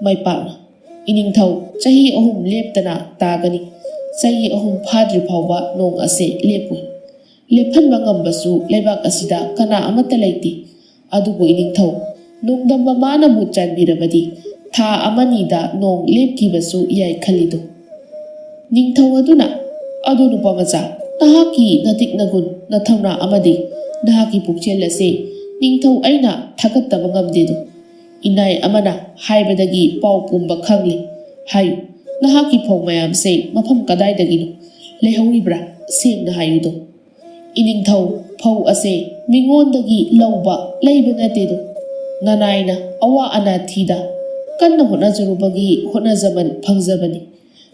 Speaker 1: ꯃꯥꯏꯄꯥꯛꯅ: "ꯏꯅꯤꯡꯊꯧ, ꯆꯍꯤ 3 ꯂꯦꯞꯇꯅ ꯇꯥꯒꯅꯤ꯫ ꯆꯍꯤ 3 ꯐꯥꯗ꯭ꯔꯤ ꯐꯥꯎꯕ ꯅꯣꯡ ꯑꯁꯦ ꯂꯦꯞꯄꯣꯏ꯫ ꯂꯦꯞꯍꯟꯕ ꯉꯝꯕꯁꯨ ꯂꯩꯕꯥꯛ ꯑꯁꯤꯗ ꯀꯅꯥ ꯑꯃꯠꯇ ꯂꯩꯇꯦ꯫ ꯑꯗꯨꯕꯨ ꯏꯅꯤꯡꯊꯧ, ꯅꯣꯡꯗꯝꯕ ꯃꯥꯅꯕꯨ ꯆꯥꯟꯕꯤꯔꯕꯗꯤ ꯊꯥ 1-2ꯗ ꯅꯣꯡ ꯂꯦꯞꯈꯤꯕꯁꯨ ꯌꯥꯏ ꯈꯜꯂꯤꯗꯣ"꯫ ꯅꯤꯡꯊꯧ ꯑꯗꯨꯅ: "ꯑꯗꯣ ꯅꯨꯄꯥꯃꯆꯥ, ꯅꯍꯥꯛꯀꯤ ꯅꯇꯤꯛ ꯅꯒꯨꯟ, ꯅꯊꯧꯅꯥ ꯑꯃꯗꯤ ꯅꯍꯥꯛꯀꯤ ꯄꯨꯛꯆꯦꯜ ꯑꯁꯦ ꯅꯤꯡꯊꯧ ꯑꯩꯅ ꯊꯥꯒꯠꯇꯕ ꯉꯝꯗꯦꯗꯣ꯫ ꯏꯅꯥꯏ ꯑꯃꯅ ꯍꯥꯏꯕꯗꯒꯤ ꯄꯥꯎ ꯄꯨꯝꯕ ꯈꯪꯂꯤ꯫ ꯍꯥꯏꯌꯨ, ꯅꯍꯥꯛꯀꯤ ꯐꯧ ꯃꯌꯥꯝꯁꯦ ꯃꯐꯝ ꯀꯗꯥꯏꯗꯒꯤꯅꯣ? ꯂꯩꯍꯧꯔꯤꯕ꯭ꯔꯥ? ꯁꯦꯡꯅ ꯍꯥꯏꯌꯨꯗꯣ"꯫ ꯏꯅꯤꯡꯊꯧ, ꯐꯧ ꯑꯁꯦ ꯃꯤꯉꯣꯟꯗꯒꯤ ꯂꯧꯕ ꯂꯩꯕ ꯅꯠꯇꯦꯗꯣ꯫ ꯅꯅꯥꯏꯅ ꯑꯋꯥ ꯑꯅꯥ ꯊꯤꯗ ꯀꯟꯅ ꯍꯣꯠꯅꯖꯔꯨꯕꯒꯤ ꯍꯣꯠꯅꯖꯃꯟ ꯐꯪꯖꯕꯅꯤ꯫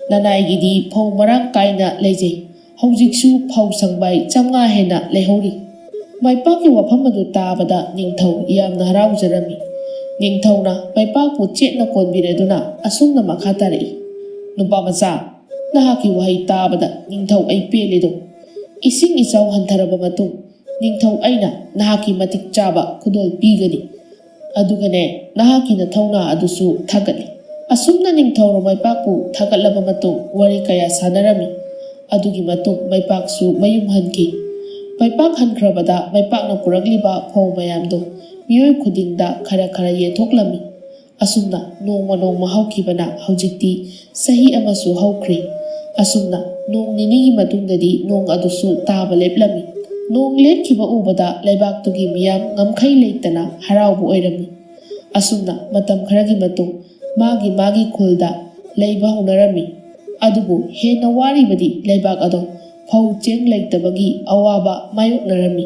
Speaker 1: ꯅꯅꯥꯏꯒꯤꯗꯤ ꯐꯧ ꯃꯔꯥꯡ ꯀꯥꯏꯅ ꯂꯩꯖꯩ꯫ ꯍꯧꯖꯤꯛꯁꯨ ꯐꯧ ꯁꯪꯕꯥꯏ 500 ꯍꯦꯟꯅ ꯂꯩꯍꯧꯔꯤ꯫ ꯃꯥꯏꯄꯥꯛꯀꯤ ꯋꯥꯐꯝ ꯑꯗꯨ ꯇꯥꯕꯗ ꯅꯤꯡꯊꯧ ꯌꯥꯝꯅ ꯍꯔꯥꯎꯖꯔꯝꯃꯤ꯫ ꯅꯤꯡꯊꯧꯅ ꯃꯥꯏꯄꯥꯛꯄꯨ ꯆꯦꯠꯅ ꯀꯣꯟꯕꯤꯔꯗꯨꯅ ꯑꯁꯨꯝꯅ ꯃꯈꯥ ꯇꯥꯔꯛꯏ: "ꯅꯨꯄꯥꯃꯆꯥ, ꯅꯍꯥꯛꯀꯤ ꯋꯥꯍꯩ ꯇꯥꯕꯗ ꯅꯤꯡꯊꯧ ꯑꯩ ꯄꯦꯜꯂꯦꯗꯣ꯫ ꯏꯁꯤꯡ ꯏꯆꯥꯎ ꯍꯟꯊꯔꯕ ꯃꯇꯨꯡ ꯅꯤꯡꯊꯧ ꯑꯩꯅ ꯅꯍꯥꯛꯀꯤ ꯃꯇꯤꯛ ꯆꯥꯕ ꯈꯨꯗꯣꯜ ꯄꯤꯒꯅꯤ꯫ ꯑꯗꯨꯒꯅꯦ, ꯅꯍꯥꯛꯀꯤ ꯅꯊꯧꯅꯥ ꯑꯗꯨꯁꯨ ꯊꯥꯒꯠꯂꯤ"꯫ ꯑꯁꯨꯝꯅ ꯅꯤꯡꯊꯧꯅ ꯃꯥꯏꯄꯥꯛꯄꯨ ꯊꯥꯒꯠꯂꯕ ꯃꯇꯨꯡ ꯋꯥꯔꯤ ꯀꯌꯥ ꯁꯥꯟꯅꯔꯝꯃꯤ꯫ ꯑꯗꯨꯒꯤ ꯃꯇꯨꯡ ꯃꯥꯏꯄꯥꯛꯁꯨ ꯃꯌꯨꯝ ꯍꯟꯈꯤ꯫ ꯃꯥꯏꯄꯥꯛ ꯍꯟꯈ꯭ꯔꯕꯗ ꯃꯥꯏꯄꯥꯛꯅ ꯄꯨꯔꯛꯂꯤꯕ ꯐꯧ ꯃꯌꯥꯝꯗꯣ ꯃꯤꯑꯣꯏ ꯈꯨꯗꯤꯡꯗ ꯈꯔ ꯈꯔ ꯌꯦꯟꯊꯣꯛꯂꯝꯃꯤ꯫ ꯑꯁꯨꯝꯅ ꯅꯣꯡꯃ ꯅꯣꯡꯃ ꯍꯧꯈꯤꯕꯅ ꯍꯧꯖꯤꯛꯇꯤ ꯆꯍꯤ ꯑꯃꯁꯨ ꯍꯧꯈ꯭ꯔꯦ꯫ ꯑꯁꯨꯝꯅ ꯅꯣꯡ ꯅꯤꯅꯤꯒꯤ ꯃꯇꯨꯡꯗꯗꯤ ꯅꯣꯡ ꯑꯗꯨꯁꯨ ꯇꯥꯕ ꯂꯦꯞꯂꯝꯃꯤ꯫ ꯅꯣꯡ ꯂꯦꯞꯈꯤꯕ ꯎꯕꯗ ꯂꯩꯕꯥꯛꯇꯨꯒꯤ ꯃꯤꯌꯥꯝ ꯉꯝꯈꯩ ꯂꯩꯇꯅ ꯍꯔꯥꯎꯕ ꯑꯣꯏꯔꯝꯃꯤ꯫ ꯑꯁꯨꯝꯅ ꯃꯇꯝ ꯈꯔꯒꯤ ꯃꯇꯨꯡ ꯃꯥꯒꯤ ꯈꯨꯜꯗ ꯂꯩꯕ ꯍꯧꯅꯔꯝꯃꯤ꯫ ꯑꯗꯨꯕꯨ ꯍꯦꯟꯅ ꯋꯥꯔꯤꯕꯗꯤ ꯂꯩꯕꯥꯛ ꯑꯗꯣ ꯐꯧ ꯆꯦꯡ ꯂꯩꯇꯕꯒꯤ ꯑꯋꯥꯕ ꯃꯥꯌꯣꯛꯅꯔꯝꯃꯤ꯫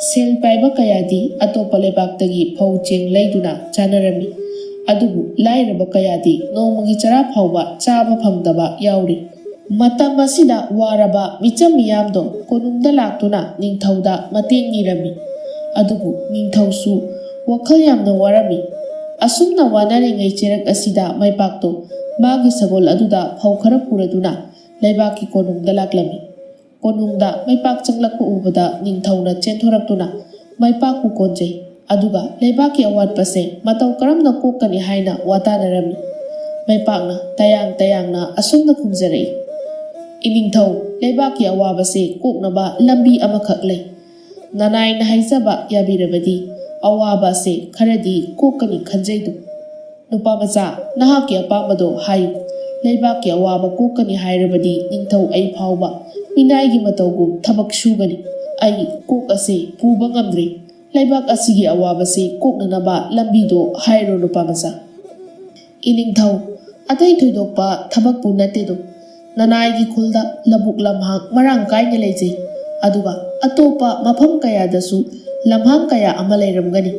Speaker 1: ꯁꯦꯜ ꯄꯥꯏꯕ ꯀꯌꯥꯗꯤ ꯑꯇꯣꯞꯄ ꯂꯩꯕꯥꯛꯇꯒꯤ ꯐꯧ ꯆꯦꯡ ꯂꯩꯗꯨꯅ ꯆꯥꯅꯔꯝꯃꯤ꯫ ꯑꯗꯨꯕꯨ ಲಾಯರꯕ ꯀꯌꯥꯗꯤ ꯅꯣꯡꯃꯒꯤ ꯆꯔꯥ ꯐꯥꯎꯕ ꯆꯥꯕ ꯐꯪꯗꯕ ꯌꯥꯎꯔꯤ꯫ ꯃꯇꯝ ꯑꯁꯤꯗ ꯋꯥꯔꯕ ꯃꯤꯆꯝ ꯃꯤꯌꯥꯝꯗꯣ ꯀꯣꯅꯨꯡꯗ ꯂꯥꯛꯇꯨꯅ ꯅꯤꯡꯊꯧꯗ ꯃꯇꯦꯡ ꯅꯤꯔꯝꯃꯤ꯫ ꯑꯗꯨꯕꯨ ꯅꯤꯡꯊꯧꯁꯨ ꯋꯥꯈꯜ ꯌꯥꯝꯅ ꯋꯥꯔꯝꯃꯤ꯫ ꯑꯁꯨꯝꯅ ꯋꯥꯅꯔꯤꯉꯩ ꯆꯩꯔꯛ ꯑꯁꯤꯗ ꯃꯩꯄꯥꯛꯇꯣ ꯃꯥꯒꯤ ꯁꯒꯣꯜ ꯑꯗꯨꯗ ꯐꯧ ꯈꯔ ꯄꯨꯔꯗꯨꯅ ꯂꯩꯕꯥꯛꯀꯤ ꯀꯣꯅꯨꯡꯗ ꯂꯥꯛꯂꯝꯃꯤ꯫ ꯀꯣꯅꯨꯡꯗ ꯃꯩꯄꯥꯛ ꯆꯪꯂꯛꯄ ꯎꯕꯗ ꯅꯤꯡꯊꯧꯅ ꯆꯦꯟꯊꯣꯔꯛꯇꯨꯅ ꯃꯩꯄꯥꯛꯄꯨ ꯀꯣꯟꯖꯩ, ꯑꯗꯨꯒ ꯂꯩꯕꯥꯛꯀꯤ ꯑꯋꯥꯠꯄꯁꯦ ꯃꯇꯧ ꯀꯔꯝꯅ ꯀꯣꯛꯀꯅꯤ ꯍꯥꯏꯅ ꯋꯥꯇꯥꯅꯔꯝꯃꯤ꯫ ꯃꯩꯄꯥꯛꯅ ꯇꯌꯥꯡ ꯇꯌꯥꯡꯅ ꯑꯁꯨꯝꯅ ꯈꯨꯝꯖꯔꯛꯏ: "ꯏꯅꯤꯡꯊꯧ, ꯂꯩꯕꯥꯛꯀꯤ ꯑꯋꯥꯕꯁꯦ ꯀꯣꯛꯅꯕ ꯂꯝꯕꯤ ꯑꯃꯈꯛ ꯂꯩ꯫ ꯅꯅꯥꯏꯅ ꯍꯥꯏꯖꯕ ꯌꯥꯕꯤꯔꯕꯗꯤ ꯑꯋꯥꯕ ꯑꯁꯦ ꯈꯔꯗꯤ ꯀꯣꯛꯀꯅꯤ ꯈꯟꯖꯩꯗꯣ꯫ ꯅꯨꯄꯥꯃꯆꯥ, ꯅꯍꯥꯛꯀꯤ ꯑꯄꯥꯝꯕꯗꯣ ꯍꯥꯏꯌꯨ꯫ ꯂꯩꯕꯥꯛꯀꯤ ꯑꯋꯥꯕ ꯀꯣꯛꯀꯅꯤ ꯍꯥꯏꯔꯕꯗꯤ ꯅꯤꯡꯊꯧ ꯑꯩ ꯐꯥꯎꯕ ꯃꯤꯅꯥꯏꯒꯤ ꯃꯇꯧꯒꯨꯝ ꯊꯕꯛ ꯁꯨꯒꯅꯤ꯫ ꯑꯩ ꯀꯣꯛ ꯑꯁꯦ ꯄꯨꯕ ꯉꯝꯗ꯭ꯔꯦ꯫ ꯂꯩꯕꯥꯛ ꯑꯁꯤꯒꯤ ꯑꯋꯥꯕꯁꯦ ꯀꯣꯛꯅꯅꯕ ꯂꯝꯕꯤꯗꯣ ꯍꯥꯏꯔꯣ ꯅꯨꯄꯥꯃꯆꯥ"꯫ "ꯏꯅꯤꯡꯊꯧ, ꯑꯇꯩ ꯊꯣꯏꯗꯣꯛꯄ ꯊꯕꯛꯄꯨ ꯅꯠꯇꯦꯗꯣ꯫ ꯅꯅꯥꯏꯒꯤ ꯈꯨꯜꯗ ꯂꯧꯕꯨꯛ ꯂꯝꯍꯥꯡ ꯃꯔꯥꯡ ꯀꯥꯏꯅ ꯂꯩꯖꯩ, ꯑꯗꯨꯒ ꯑꯇꯣꯞꯄ ꯃꯐꯝ ꯀꯌꯥꯗꯁꯨ ꯂꯝꯍꯥꯡ ꯀꯌꯥ ꯑꯃ ꯂꯩꯔꯝꯒꯅꯤ꯫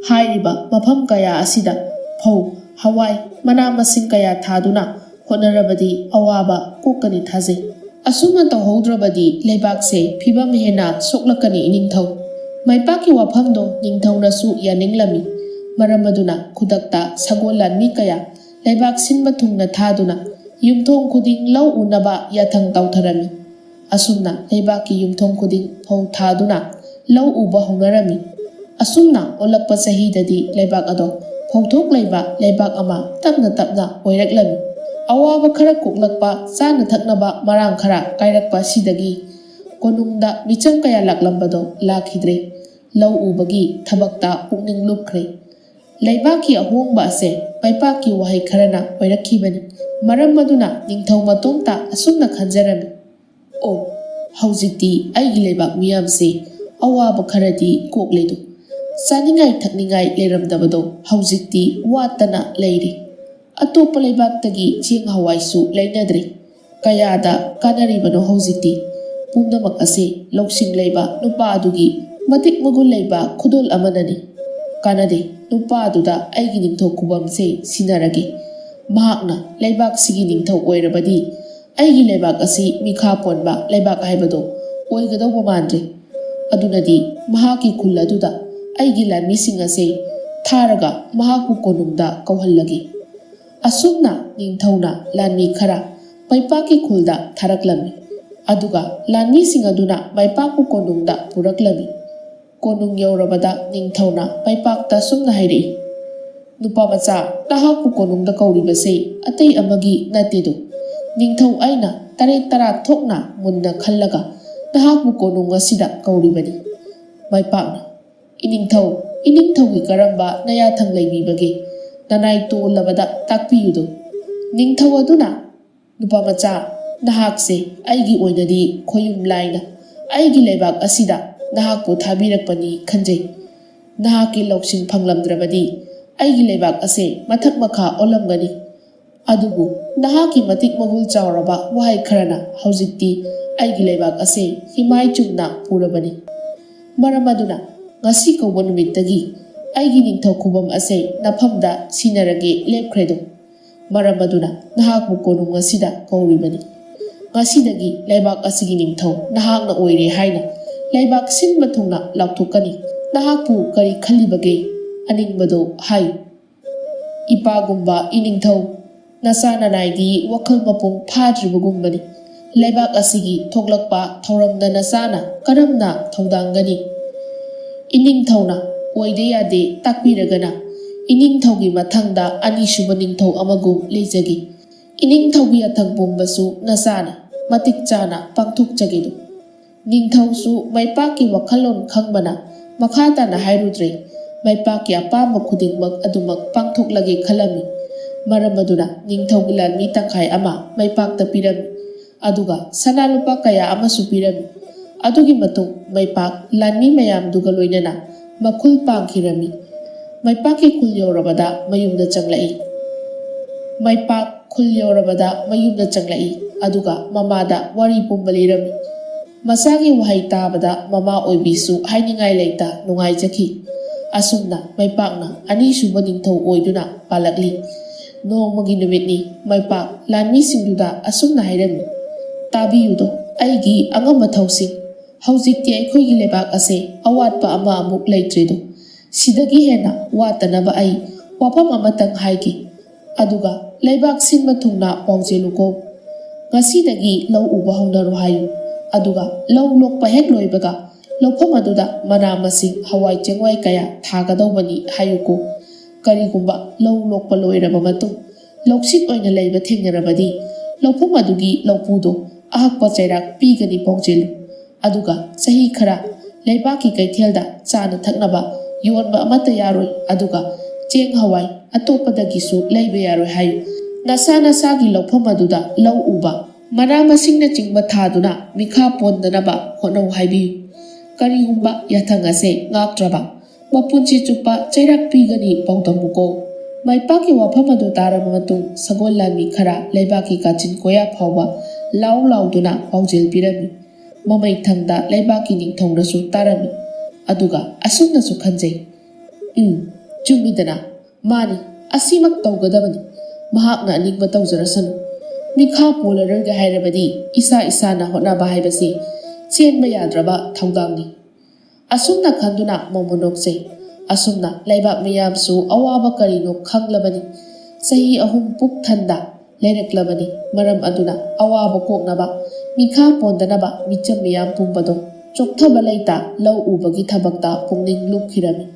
Speaker 1: ꯍꯥꯏꯔꯤꯕ ꯃꯐꯝ ꯀꯌꯥ ꯑꯁꯤꯗ ꯐꯧ, ꯍꯋꯥꯏ, ꯃꯅꯥ ꯃꯁꯤꯡ ꯀꯌꯥ ꯊꯥꯗꯨꯅ ꯍꯣꯠꯅꯔꯕꯗꯤ ꯑꯋꯥꯕ ꯀꯣꯛꯀꯅꯤ ꯊꯥꯖꯩ꯫ ꯑꯁꯨꯝꯅ ꯇꯧꯍꯧꯗ꯭ꯔꯕꯗꯤ ꯂꯩꯕꯥꯛꯁꯦ ꯐꯤꯕꯝ ꯍꯦꯟꯅ ꯁꯣꯛꯂꯛꯀꯅꯤ ꯏꯅꯤꯡꯊꯧ"꯫ ꯃꯩꯄꯥꯛꯀꯤ ꯋꯥꯐꯝꯗꯣ ꯅꯤꯡꯊꯧꯅꯁꯨ ꯌꯥꯅꯤꯡꯂꯝꯃꯤ꯫ ꯃꯔꯝ ꯑꯗꯨꯅ ꯈꯨꯗꯛꯇ ꯁꯒꯣꯜ ꯂꯥꯟꯃꯤ ꯀꯌꯥ ꯂꯩꯕꯥꯛ ꯁꯤꯟꯕ ꯊꯨꯡꯅ ꯊꯥꯗꯨꯅ ꯌꯨꯝꯊꯣꯡ ꯈꯨꯗꯤꯡ ꯂꯧ ꯎꯅꯕ ꯌꯥꯊꯪ ꯇꯧꯊꯔꯝꯃꯤ꯫ ꯑꯁꯨꯝꯅ ꯂꯩꯕꯥꯛꯀꯤ ꯌꯨꯝꯊꯣꯡ ꯈꯨꯗꯤꯡ ꯐꯧ ꯊꯥꯗꯨꯅ ꯂꯧ ꯎꯕ ꯍꯧꯅꯔꯝꯃꯤ꯫ ꯑꯁꯨꯝꯅ ꯑꯣꯜꯂꯛꯄ ꯆꯍꯤꯗꯗꯤ ꯂꯩꯕꯥꯛ ꯑꯗꯣ ꯐꯧꯊꯣꯛ ꯂꯩꯕ ꯂꯩꯕꯥꯛ ꯑꯃ ꯇꯞꯅ ꯇꯞꯅ ꯑꯣꯏꯔꯛꯂꯝꯃꯤ꯫ ꯑꯋꯥꯕ ꯈꯔ ꯀꯣꯛꯂꯛꯄ, ꯆꯥꯅ ꯊꯛꯅꯕ ꯃꯔꯥꯡ ꯈꯔ ꯀꯥꯏꯔꯛꯄ ꯑꯁꯤꯗꯒꯤ ꯀꯣꯅꯨꯡꯗ ꯃꯤꯆꯝ ꯀꯌꯥ ꯂꯥꯛꯂꯝꯕꯗꯣ ꯂꯥꯛꯈꯤꯗ꯭ꯔꯦ꯫ ꯂꯧ ꯎꯕꯒꯤ ꯊꯕꯛꯇ ꯄꯨꯛꯅꯤꯡ ꯂꯨꯞꯈ꯭ꯔꯦ꯫ ꯂꯩꯕꯥꯛꯀꯤ ꯑꯍꯣꯡꯕ ꯑꯁꯦ ꯃꯩꯄꯥꯛꯀꯤ ꯋꯥꯍꯩ ꯈꯔꯅ ꯑꯣꯏꯔꯛꯈꯤꯕꯅꯤ꯫ ꯃꯔꯝ ꯑꯗꯨꯅ ꯅꯤꯡꯊꯧ ꯃꯇꯣꯝꯇ ꯑꯁꯨꯝꯅ ꯈꯟꯖꯔꯝꯃꯤ: "ꯑꯣ, ꯍꯧꯖꯤꯛꯇꯤ ꯑꯩꯒꯤ ꯂꯩꯕꯥꯛ ꯃꯤꯌꯥꯝꯁꯦ ꯑꯋꯥꯕ ꯈꯔꯗꯤ ꯀꯣꯛꯂꯦꯗꯣ꯫ ꯆꯥꯅꯤꯡꯉꯥꯏ ꯊꯛꯅꯤꯡꯉꯥꯏ ꯂꯩꯔꯝꯗꯕꯗꯣ ꯍꯧꯖꯤꯛꯇꯤ ꯋꯥꯠꯇꯅ ꯂꯩꯔꯦ꯫ ꯑꯇꯣꯞꯄ ꯂꯩꯕꯥꯛꯇꯒꯤ ꯆꯦꯡ ꯍꯋꯥꯏꯁꯨ ꯂꯩꯅꯗ꯭ꯔꯦ꯫ ꯀꯌꯥꯗ ꯀꯥꯟꯅꯔꯤꯕꯅꯣ ꯍꯧꯖꯤꯛꯇꯤ? ꯄꯨꯝꯅꯃꯛ ꯑꯁꯦ ꯂꯧꯁꯤꯡ ꯂꯩꯕ ꯅꯨꯄꯥ ꯑꯗꯨꯒꯤ ꯃꯇꯤꯛ ꯃꯒꯨꯟ ꯂꯩꯕ ꯈꯨꯗꯣꯜ ꯑꯃꯅꯅꯤ꯫ ꯀꯥꯟꯅꯗꯦ, ꯅꯨꯄꯥ ꯑꯗꯨꯗ ꯑꯩꯒꯤ ꯅꯤꯡꯊꯧ ꯈꯨꯕꯝꯁꯦ ꯁꯤꯟꯅꯔꯒꯦ꯫ ꯃꯍꯥꯛꯅ ꯂꯩꯕꯥꯛꯁꯤꯒꯤ ꯅꯤꯡꯊꯧ ꯑꯣꯏꯔꯕꯗꯤ ꯑꯩꯒꯤ ꯂꯩꯕꯥꯛ ꯑꯁꯤ ꯃꯤꯈꯥ ꯄꯣꯟꯕ ꯂꯩꯕꯥꯛ ꯍꯥꯏꯕꯗꯣ ꯑꯣꯏꯒꯗꯧꯕ ꯃꯥꯟꯗ꯭ꯔꯦ꯫ ꯑꯗꯨꯅꯗꯤ ꯃꯍꯥꯛꯀꯤ ꯈꯨꯜ ꯑꯗꯨꯗ ꯑꯩꯒꯤ ꯂꯥꯟꯃꯤꯁꯤꯡ ꯑꯁꯦ ꯊꯥꯔꯒ ꯃꯍꯥꯛꯄꯨ ꯀꯣꯅꯨꯡꯗ ꯀꯧꯍꯜꯂꯒꯦ"꯫ ꯑꯁꯨꯝꯅ ꯅꯤꯡꯊꯧꯅ ꯂꯥꯟꯃꯤ ꯈꯔ ꯃꯩꯄꯥꯛꯀꯤ ꯈꯨꯜꯗ ꯊꯥꯔꯛꯂꯝꯃꯤ꯫ ꯑꯗꯨꯒ ꯂꯥꯟꯃꯤꯁꯤꯡ ꯑꯗꯨꯅ ꯃꯩꯄꯥꯛꯄꯨ ꯀꯣꯅꯨꯡꯗ ꯄꯨꯔꯛꯂꯝꯃꯤ꯫ ꯀꯣꯅꯨꯡ ꯌꯧꯔꯕꯗ ꯅꯤꯡꯊꯧꯅ ꯃꯩꯄꯥꯛꯇ ꯁꯨꯝꯅ ꯍꯥꯏꯔꯛꯏ: "ꯅꯨꯄꯥꯃꯆꯥ, ꯅꯍꯥꯛꯄꯨ ꯀꯣꯅꯨꯡꯗ ꯀꯧꯔꯤꯕꯁꯦ ꯑꯇꯩ ꯑꯃꯒꯤ ꯅꯠꯇꯦꯗꯣ꯫ ꯅꯤꯡꯊꯧ ꯑꯩꯅ ꯇꯔꯦꯠ ꯇꯔꯥ ꯊꯣꯛꯅ ꯃꯨꯟꯅ ꯈꯜꯂꯒ ꯅꯍꯥꯛꯄꯨ ꯀꯣꯅꯨꯡ ꯑꯁꯤꯗ ꯀꯧꯔꯤꯕꯅꯤ"꯫ ꯃꯩꯄꯥꯛꯅ: "ꯏꯅꯤꯡꯊꯧ, ꯏꯅꯤꯡꯊꯧꯒꯤ ꯀꯔꯝꯕ ꯅꯌꯥꯊꯪ ꯂꯩꯕꯤꯕꯒꯦ? ꯅꯅꯥꯏ ꯇꯣꯜꯂꯕꯗ ꯇꯥꯛꯄꯤꯌꯨꯗꯣ"꯫ ꯅꯤꯡꯊꯧ ꯑꯗꯨꯅ: "ꯅꯨꯄꯥꯃꯆꯥ, ꯅꯍꯥꯛꯁꯦ ꯑꯩꯒꯤ ꯑꯣꯏꯅꯗꯤ ꯈꯣꯏꯌꯨꯝ ꯂꯥꯏꯅ ꯑꯩꯒꯤ ꯂꯩꯕꯥꯛ ꯑꯁꯤꯗ ꯅꯍꯥꯛꯄꯨ ꯊꯥꯕꯤꯔꯛꯄꯅꯤ ꯈꯟꯖꯩ꯫ ꯅꯍꯥꯛꯀꯤ ꯂꯧꯁꯤꯡ ꯐꯪꯂꯝꯗ꯭ꯔꯕꯗꯤ ꯑꯩꯒꯤ ꯂꯩꯕꯥꯛ ꯑꯁꯦ ꯃꯊꯛ ꯃꯈꯥ ꯑꯣꯜꯂꯝꯒꯅꯤ꯫ ꯑꯗꯨꯕꯨ ꯅꯍꯥꯛꯀꯤ ꯃꯇꯤꯛ ꯃꯒꯨꯟ ꯆꯥꯎꯔꯕ ꯋꯥꯍꯩ ꯈꯔꯅ ꯍꯧꯖꯤꯛꯇꯤ ꯑꯩꯒꯤ ꯂꯩꯕꯥꯛ ꯑꯁꯦ ꯍꯤꯃꯥꯏ ꯆꯨꯝꯅ ꯄꯨꯔꯕꯅꯤ꯫ ꯃꯔꯝ ꯑꯗꯨꯅ ꯉꯁꯤ ꯀꯧꯕ ꯅꯨꯃꯤꯠꯇꯒꯤ ꯑꯩꯒꯤ ꯅꯤꯡꯊꯧ ꯈꯨꯕꯝ ꯑꯁꯦ ꯅꯐꯝꯗ ꯁꯤꯟꯅꯔꯒꯦ ꯂꯦꯞꯈ꯭ꯔꯦꯗꯣ꯫ ꯃꯔꯝ ꯑꯗꯨꯅ ꯅꯍꯥꯛꯄꯨ ꯀꯣꯅꯨꯡ ꯑꯁꯤꯗ ꯀꯧꯔꯤꯕꯅꯤ꯫ ꯉꯁꯤꯗꯒꯤ ꯂꯩꯕꯥꯛ ꯑꯁꯤꯒꯤ ꯅꯤꯡꯊꯧ ꯅꯍꯥꯛꯅ ꯑꯣꯏꯔꯦ ꯍꯥꯏꯅ ꯂꯩꯕꯥꯛ ꯁꯤꯟꯕ ꯊꯨꯡꯅ ꯂꯥꯎꯊꯣꯛꯀꯅꯤ꯫ ꯅꯍꯥꯛꯄꯨ ꯀꯔꯤ ꯈꯜꯂꯤꯕꯒꯦ? ꯑꯅꯤꯡꯕꯗꯣ ꯍꯥꯏꯌꯨ"꯫ "ꯏꯄꯥꯒꯨꯝꯕ ꯏꯅꯤꯡꯊꯧ, ꯅꯆꯥ ꯅꯅꯥꯏꯗꯤ ꯋꯥꯈꯜ ꯃꯄꯨꯡ ꯐꯥꯗ꯭ꯔꯤꯕꯒꯨꯝꯕꯅꯤ꯫ ꯂꯩꯕꯥꯛ ꯑꯁꯤꯒꯤ ꯊꯣꯛꯂꯛꯄ ꯊꯧꯔꯝꯗ ꯅꯆꯥꯅ ꯀꯔꯝꯅ ꯊꯧꯗꯥꯡꯒꯅꯤ? ꯏꯅꯤꯡꯊꯧꯅ ꯑꯣꯏꯗ ꯌꯥꯗꯦ ꯇꯥꯛꯄꯤꯔꯒꯅ ꯏꯅꯤꯡꯊꯧꯒꯤ ꯃꯊꯪꯗ ꯑꯅꯤꯁꯨꯕ ꯅꯤꯡꯊꯧ ꯑꯃꯒꯨꯝ ꯂꯩꯖꯒꯦ꯫ ꯏꯅꯤꯡꯊꯧꯒꯤ ꯌꯥꯊꯪ ꯄꯨꯝꯕꯁꯨ ꯅꯆꯥꯅ ꯃꯇꯤꯛ ꯆꯥꯅ ꯄꯥꯡꯊꯣꯛꯆꯒꯦꯗꯣ"꯫ ꯅꯤꯡꯊꯧꯁꯨ ꯃꯩꯄꯥꯛꯀꯤ ꯋꯥꯈꯜꯂꯣꯟ ꯈꯪꯕꯅ ꯃꯈꯥ ꯇꯥꯅ ꯍꯥꯏꯔꯨꯗ꯭ꯔꯦ꯫ ꯃꯩꯄꯥꯛꯀꯤ ꯑꯄꯥꯝꯕ ꯈꯨꯗꯤꯡꯃꯛ ꯑꯗꯨꯃꯛ ꯄꯥꯡꯊꯣꯛꯂꯒꯦ ꯈꯜꯂꯝꯃꯤ꯫ ꯃꯔꯝ ꯑꯗꯨꯅ ꯅꯤꯡꯊꯧꯒꯤ ꯂꯥꯟꯃꯤ ꯇꯪꯈꯥꯏ ꯑꯃ ꯃꯩꯄꯥꯛꯇ ꯄꯤꯔꯝꯃꯤ, ꯑꯗꯨꯒ ꯁꯅꯥ ꯂꯨꯄꯥ ꯀꯌꯥ ꯑꯃꯁꯨ ꯄꯤꯔꯝꯃꯤ꯫ ꯑꯗꯨꯒꯤ ꯃꯇꯨꯡ ꯃꯩꯄꯥꯛ ꯂꯥꯟꯃꯤ ꯃꯌꯥꯝꯗꯨꯒ ꯂꯣꯏꯅꯅ ꯃꯈꯨꯜ ꯄꯥꯡꯈꯤꯔꯝꯃꯤ꯫ ꯃꯩꯄꯥꯛꯀꯤ ꯈꯨꯜ ꯌꯧꯔꯕꯗ ꯃꯌꯨꯝꯗ ꯆꯪꯂꯛꯏ꯫ ꯃꯩꯄꯥꯛ ꯈꯨꯜ ꯌꯧꯔꯕꯗ ꯃꯌꯨꯝꯗ ꯆꯪꯂꯛꯏ ꯑꯗꯨꯒ ꯃꯃꯥꯗ ꯋꯥꯔꯤ ꯄꯨꯝꯕ ꯂꯤꯔꯝꯃꯤ꯫ ꯃꯆꯥꯒꯤ ꯋꯥꯍꯩ ꯇꯥꯕꯗ ꯃꯃꯥ ꯑꯣꯏꯕꯤꯁꯨ ꯍꯥꯏꯅꯤꯡꯉꯥꯏ ꯂꯩꯇ ꯅꯨꯡꯉꯥꯏꯖꯈꯤ꯫ ꯑꯁꯨꯝꯅ ꯃꯩꯄꯥꯛꯅ ꯑꯅꯤꯁꯨꯕ ꯅꯤꯡꯊꯧ ꯑꯣꯏꯗꯨꯅ ꯄꯥꯜꯂꯛꯂꯤ꯫ ꯅꯣꯡꯃꯒꯤ ꯅꯨꯃꯤꯠꯅꯤ ꯃꯩꯄꯥꯛ ꯂꯥꯟꯃꯤꯁꯤꯡꯗꯨꯗ ꯑꯁꯨꯝꯅ ꯍꯥꯏꯔꯝꯃꯤ, ꯇꯥꯕꯤꯌꯨꯗꯣ ꯑꯩꯒꯤ ꯑꯉꯝꯕ ꯊꯧꯁꯤꯡ, ꯍꯧꯖꯤꯛꯇꯤ ꯑꯩꯈꯣꯏꯒꯤ ꯂꯩꯕꯥꯛ ꯑꯁꯦ ꯑꯋꯥꯠꯄ ꯑꯃ ꯑꯃꯨꯛ ꯂꯩꯇ꯭ꯔꯦꯗꯣ, ꯁꯤꯗꯒꯤ ꯍꯦꯟꯅ ꯋꯥꯠꯇꯅꯕ ꯑꯩ ꯋꯥꯐꯝ ꯑꯃꯇꯪ ꯍꯥꯏꯒꯦ, ꯑꯗꯨꯒ ꯂꯩꯕꯥꯛ ꯁꯤꯟꯕ ꯊꯨꯡꯅ ꯄꯥꯎꯖꯦꯜꯂꯨꯀꯣ꯫ ꯉꯁꯤꯗꯒꯤ ꯂꯧ ꯎꯕ ꯍꯧꯅꯔꯣ ꯍꯥꯏꯌꯨ, ꯑꯗꯨꯒ ꯂꯧ ꯂꯣꯛꯄ ꯍꯦꯛ ꯂꯣꯏꯕꯒ ꯂꯧꯐꯝ ꯑꯗꯨꯗ ꯃꯅꯥ ꯃꯁꯤꯡ ꯍꯋꯥꯏ ꯆꯦꯡꯋꯥꯏ ꯀꯌꯥ ꯊꯥꯒꯗꯧꯕꯅꯤ ꯍꯥꯏꯌꯨꯀꯣ꯫ ꯀꯔꯤꯒꯨꯝꯕ ꯂꯧ ꯂꯣꯛꯄ ꯂꯣꯏꯔꯕ ꯃꯇꯨꯡ ꯂꯧꯁꯤꯠ ꯑꯣꯏꯅ ꯂꯩꯕ ꯊꯦꯡꯅꯔꯕꯗꯤ ꯂꯧꯐꯝ ꯑꯗꯨꯒꯤ ꯂꯧꯄꯨꯗꯣ ꯑꯍꯛꯄ ꯆꯩꯔꯥꯛ ꯄꯤꯒꯅꯤ ꯄꯥꯎꯖꯦꯜꯂꯨ, ꯑꯗꯨꯒ ꯆꯍꯤ ꯈꯔ ꯂꯩꯕꯥꯛꯀꯤ ꯀꯩꯊꯦꯜꯗ ꯆꯥꯅ ꯊꯛꯅꯕ ꯌꯣꯟꯕ ꯑꯃꯠꯇ ꯌꯥꯔꯣꯏ, ꯑꯗꯨꯒ ꯆꯦꯡ ꯍꯋꯥꯏ ꯑꯇꯣꯞꯄꯗꯒꯤꯁꯨ ꯂꯩꯕ ꯌꯥꯔꯣꯏ ꯍꯥꯏꯌꯨ꯫ ꯅꯁꯥ ꯅꯁꯥꯒꯤ ꯂꯧꯐꯝ ꯑꯗꯨꯗ ꯂꯧ ꯎꯕ, ꯃꯅꯥ ꯃꯁꯤꯡꯅꯆꯤꯡꯕ ꯊꯥꯗꯨꯅ ꯃꯤꯈꯥ ꯄꯣꯟꯗꯅꯕ ꯍꯣꯠꯅꯧ ꯍꯥꯏꯕꯤꯌꯨ꯫ ꯀꯔꯤꯒꯨꯝꯕ ꯌꯥꯊꯪ ꯑꯁꯦ ꯉꯥꯛꯇ꯭ꯔꯕ ꯃꯄꯨꯟꯁꯤ ꯆꯨꯞꯄ ꯆꯩꯔꯥꯛ ꯄꯤꯒꯅꯤ ꯄꯥꯎꯗꯝꯃꯨꯀꯣ꯫ ꯃꯩꯄꯥꯛꯀꯤ ꯋꯥꯐꯝ ꯑꯗꯨ ꯇꯥꯔꯕ ꯃꯇꯨꯡ ꯁꯒꯣꯜ ꯂꯥꯟꯃꯤ ꯈꯔ ꯂꯩꯕꯥꯛꯀꯤ ꯀꯥꯆꯤꯟ ꯀꯣꯌꯥ ꯐꯥꯎꯕ ꯂꯥꯎ ꯂꯥꯎꯗꯨꯅ ꯄꯥꯎꯖꯦꯜ ꯄꯤꯔꯝꯃꯤ꯫ ꯃꯃꯩꯊꯪꯗ ꯂꯩꯕꯥꯛꯀꯤ ꯅꯤꯡꯊꯧꯅꯁꯨ ꯇꯥꯔꯝꯃꯤ, ꯑꯗꯨꯒ ꯑꯁꯨꯝꯅꯁꯨ ꯈꯟꯖꯩ, ꯆꯨꯝꯃꯤꯗꯅ, ꯃꯥꯅꯤ, ꯑꯁꯤꯃꯛ ꯇꯧꯒꯗꯕꯅꯤ, ꯃꯍꯥꯛꯅ ꯑꯅꯤꯡꯕ ꯇꯧꯖꯔꯁꯅꯨ꯫ ꯃꯤꯈꯥ ꯄꯣꯜꯂꯔꯣꯏꯒ ꯍꯥꯏꯔꯕꯗꯤ ꯏꯁꯥ ꯏꯁꯥꯅ ꯍꯣꯠꯅꯕ ꯍꯥꯏꯕꯁꯤ ꯆꯦꯟꯕ ꯌꯥꯗ꯭ꯔꯕ ꯊꯧꯗꯥꯡꯅꯤ꯫ ꯑꯁꯨꯝꯅ ꯈꯟꯗꯨꯅ ꯃꯣꯃꯣꯟ ꯅꯣꯛꯆꯩ꯫ ꯑꯁꯨꯝꯅ ꯂꯩꯕꯥꯛ ꯃꯤꯌꯥꯝꯁꯨ ꯑꯋꯥꯕ ꯀꯔꯤꯅꯣ ꯈꯪꯂꯕꯅꯤ꯫ ꯆꯍꯤ 3 ꯄꯨꯛ ꯊꯟꯗ ꯂꯩꯔꯛꯂꯕꯅꯤ꯫ ꯃꯔꯝ ꯑꯗꯨꯅ ꯑꯋꯥꯕ ꯀꯣꯛꯅꯕ, ꯃꯤꯈꯥ ꯄꯣꯟꯗꯅꯕ ꯃꯤꯆꯝ ꯃꯤꯌꯥꯝ ꯄꯨꯝꯕꯗꯣ ꯆꯣꯛꯊꯕ ꯂꯩꯇ ꯂꯧ ꯎꯕꯒꯤ ꯊꯕꯛꯇ ꯄꯨꯛꯅꯤꯡ ꯂꯨꯞꯈꯤꯔꯝꯃꯤ꯫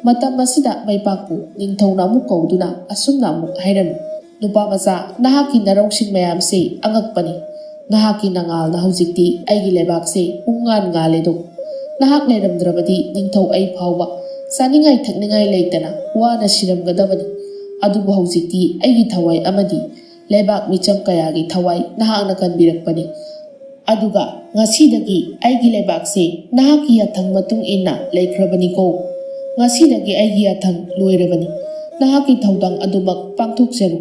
Speaker 1: ꯃꯇꯝ ꯑꯁꯤꯗ ꯃꯩꯄꯥꯛꯄꯨ ꯅꯤꯡꯊꯧꯅ ꯑꯃꯨꯛ ꯀꯧꯗꯨꯅ ꯑꯁꯨꯝꯅ ꯑꯃꯨꯛ ꯍꯥꯏꯔꯝꯃꯤ, ꯅꯨꯄꯥꯃꯆꯥ, ꯅꯍꯥꯛꯀꯤ ꯅꯔꯧꯁꯤꯡ ꯃꯌꯥꯝꯁꯤ ꯑꯉꯛꯄꯅꯤ꯫ ꯅꯍꯥꯛꯀꯤ ꯅꯉꯥꯜꯅ ꯍꯧꯖꯤꯛꯇꯤ ꯑꯩꯒꯤ ꯂꯩꯕꯥꯛꯁꯦ ꯄꯨꯡꯉꯥꯟ ꯉꯥꯜꯂꯦꯗꯣ꯫ ꯅꯍꯥꯛ ꯂꯩꯔꯝꯗ꯭ꯔꯕꯗꯤ ꯅꯤꯡꯊꯧ ꯑꯩ ꯐꯥꯎꯕ ꯆꯥꯅꯤꯡꯉꯥꯏ ꯊꯛꯅꯤꯡꯉꯥꯏ ꯂꯩꯇꯅ ꯋꯥꯅ ꯁꯤꯔꯝꯒꯗꯕꯅꯤ꯫ ꯑꯗꯨꯕꯨ ꯍꯧꯖꯤꯛꯇꯤ ꯑꯩꯒꯤ ꯊꯋꯥꯏ ꯑꯃꯗꯤ ꯂꯩꯕꯥꯛ ꯃꯤꯆꯝ ꯀꯌꯥꯒꯤ ꯊꯋꯥꯏ ꯅꯍꯥꯛꯅ ꯀꯟꯕꯤꯔꯛꯄꯅꯤ, ꯑꯗꯨꯒ ꯉꯁꯤꯗꯒꯤ ꯑꯩꯒꯤ ꯂꯩꯕꯥꯛꯁꯦ ꯅꯍꯥꯛꯀꯤ ꯌꯥꯊꯪ ꯃꯇꯨꯡ ꯏꯟꯅ ꯂꯩꯈ꯭ꯔꯕꯅꯤꯀꯣ꯫ ꯉꯁꯤꯗꯒꯤ ꯑꯩꯒꯤ ꯌꯥꯊꯪ ꯂꯣꯏꯔꯕꯅꯤ, ꯅꯍꯥꯛꯀꯤ ꯊꯧꯗꯥꯡ ꯑꯗꯨꯃꯛ ꯄꯥꯡꯊꯣꯛꯆꯔꯨ꯫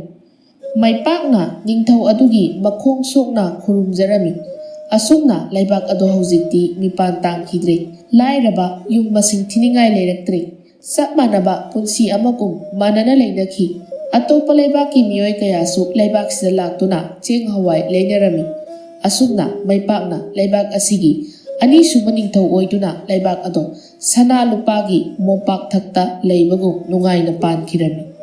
Speaker 1: ꯃꯩꯄꯥꯛꯅ ꯅꯤꯡꯊꯧ ꯑꯗꯨꯒꯤ ꯃꯈꯣꯡ ꯁꯣꯛꯅ ꯈꯨꯔꯨꯝꯖꯔꯝꯃꯤ꯫ ꯑꯁꯨꯝꯅ ꯂꯩꯕꯥꯛ ꯑꯗꯨ ꯍꯧꯖꯤꯛꯇꯤ ꯃꯤꯄꯥꯟ ꯇꯥꯡꯈꯤꯗ꯭ꯔꯦ, ꯂꯥꯏꯔꯕ ꯌꯨꯝ ꯃꯁꯤꯡ ꯊꯤꯅꯤꯡꯉꯥই ꯂꯩꯔꯛꯇ꯭ꯔꯦ, ꯆꯞ ꯃꯥꯟꯅꯕ ꯄꯨꯟꯁꯤ ꯑꯃꯒꯨꯝ ꯃꯥꯟꯅꯅ ꯂꯩꯅꯈꯤ꯫ ꯑꯇꯣꯞꯄ ꯂꯩꯕꯥꯛꯀꯤ ꯃꯤꯑꯣꯏ ꯀꯌꯥꯁꯨ ꯂꯩꯕꯥꯛꯁꯤꯗ ꯂꯥꯛꯇꯨꯅ ꯆꯦꯡ ꯍꯋꯥꯏ ꯂꯩꯅꯔꯝꯃꯤ꯫ ꯑꯁꯨꯝꯅ ꯃꯩꯄꯥꯛꯅ ꯂꯩꯕꯥꯛ ꯑꯁꯤꯒꯤ ꯑꯅꯤꯁꯨꯕ ꯅꯤꯡꯊꯧ ꯑꯣꯏꯗꯨꯅ ꯂꯩꯕꯥꯛ ꯑꯗꯣ ꯁꯅꯥ ꯂꯨꯄꯥꯒꯤ ꯃꯣꯝꯄꯥꯛ ꯊꯛꯇ ꯂꯩꯕꯒꯨꯝ ꯅꯨꯡꯉꯥꯏꯅ ꯄꯥꯟꯈꯤꯔꯝꯃꯤ꯫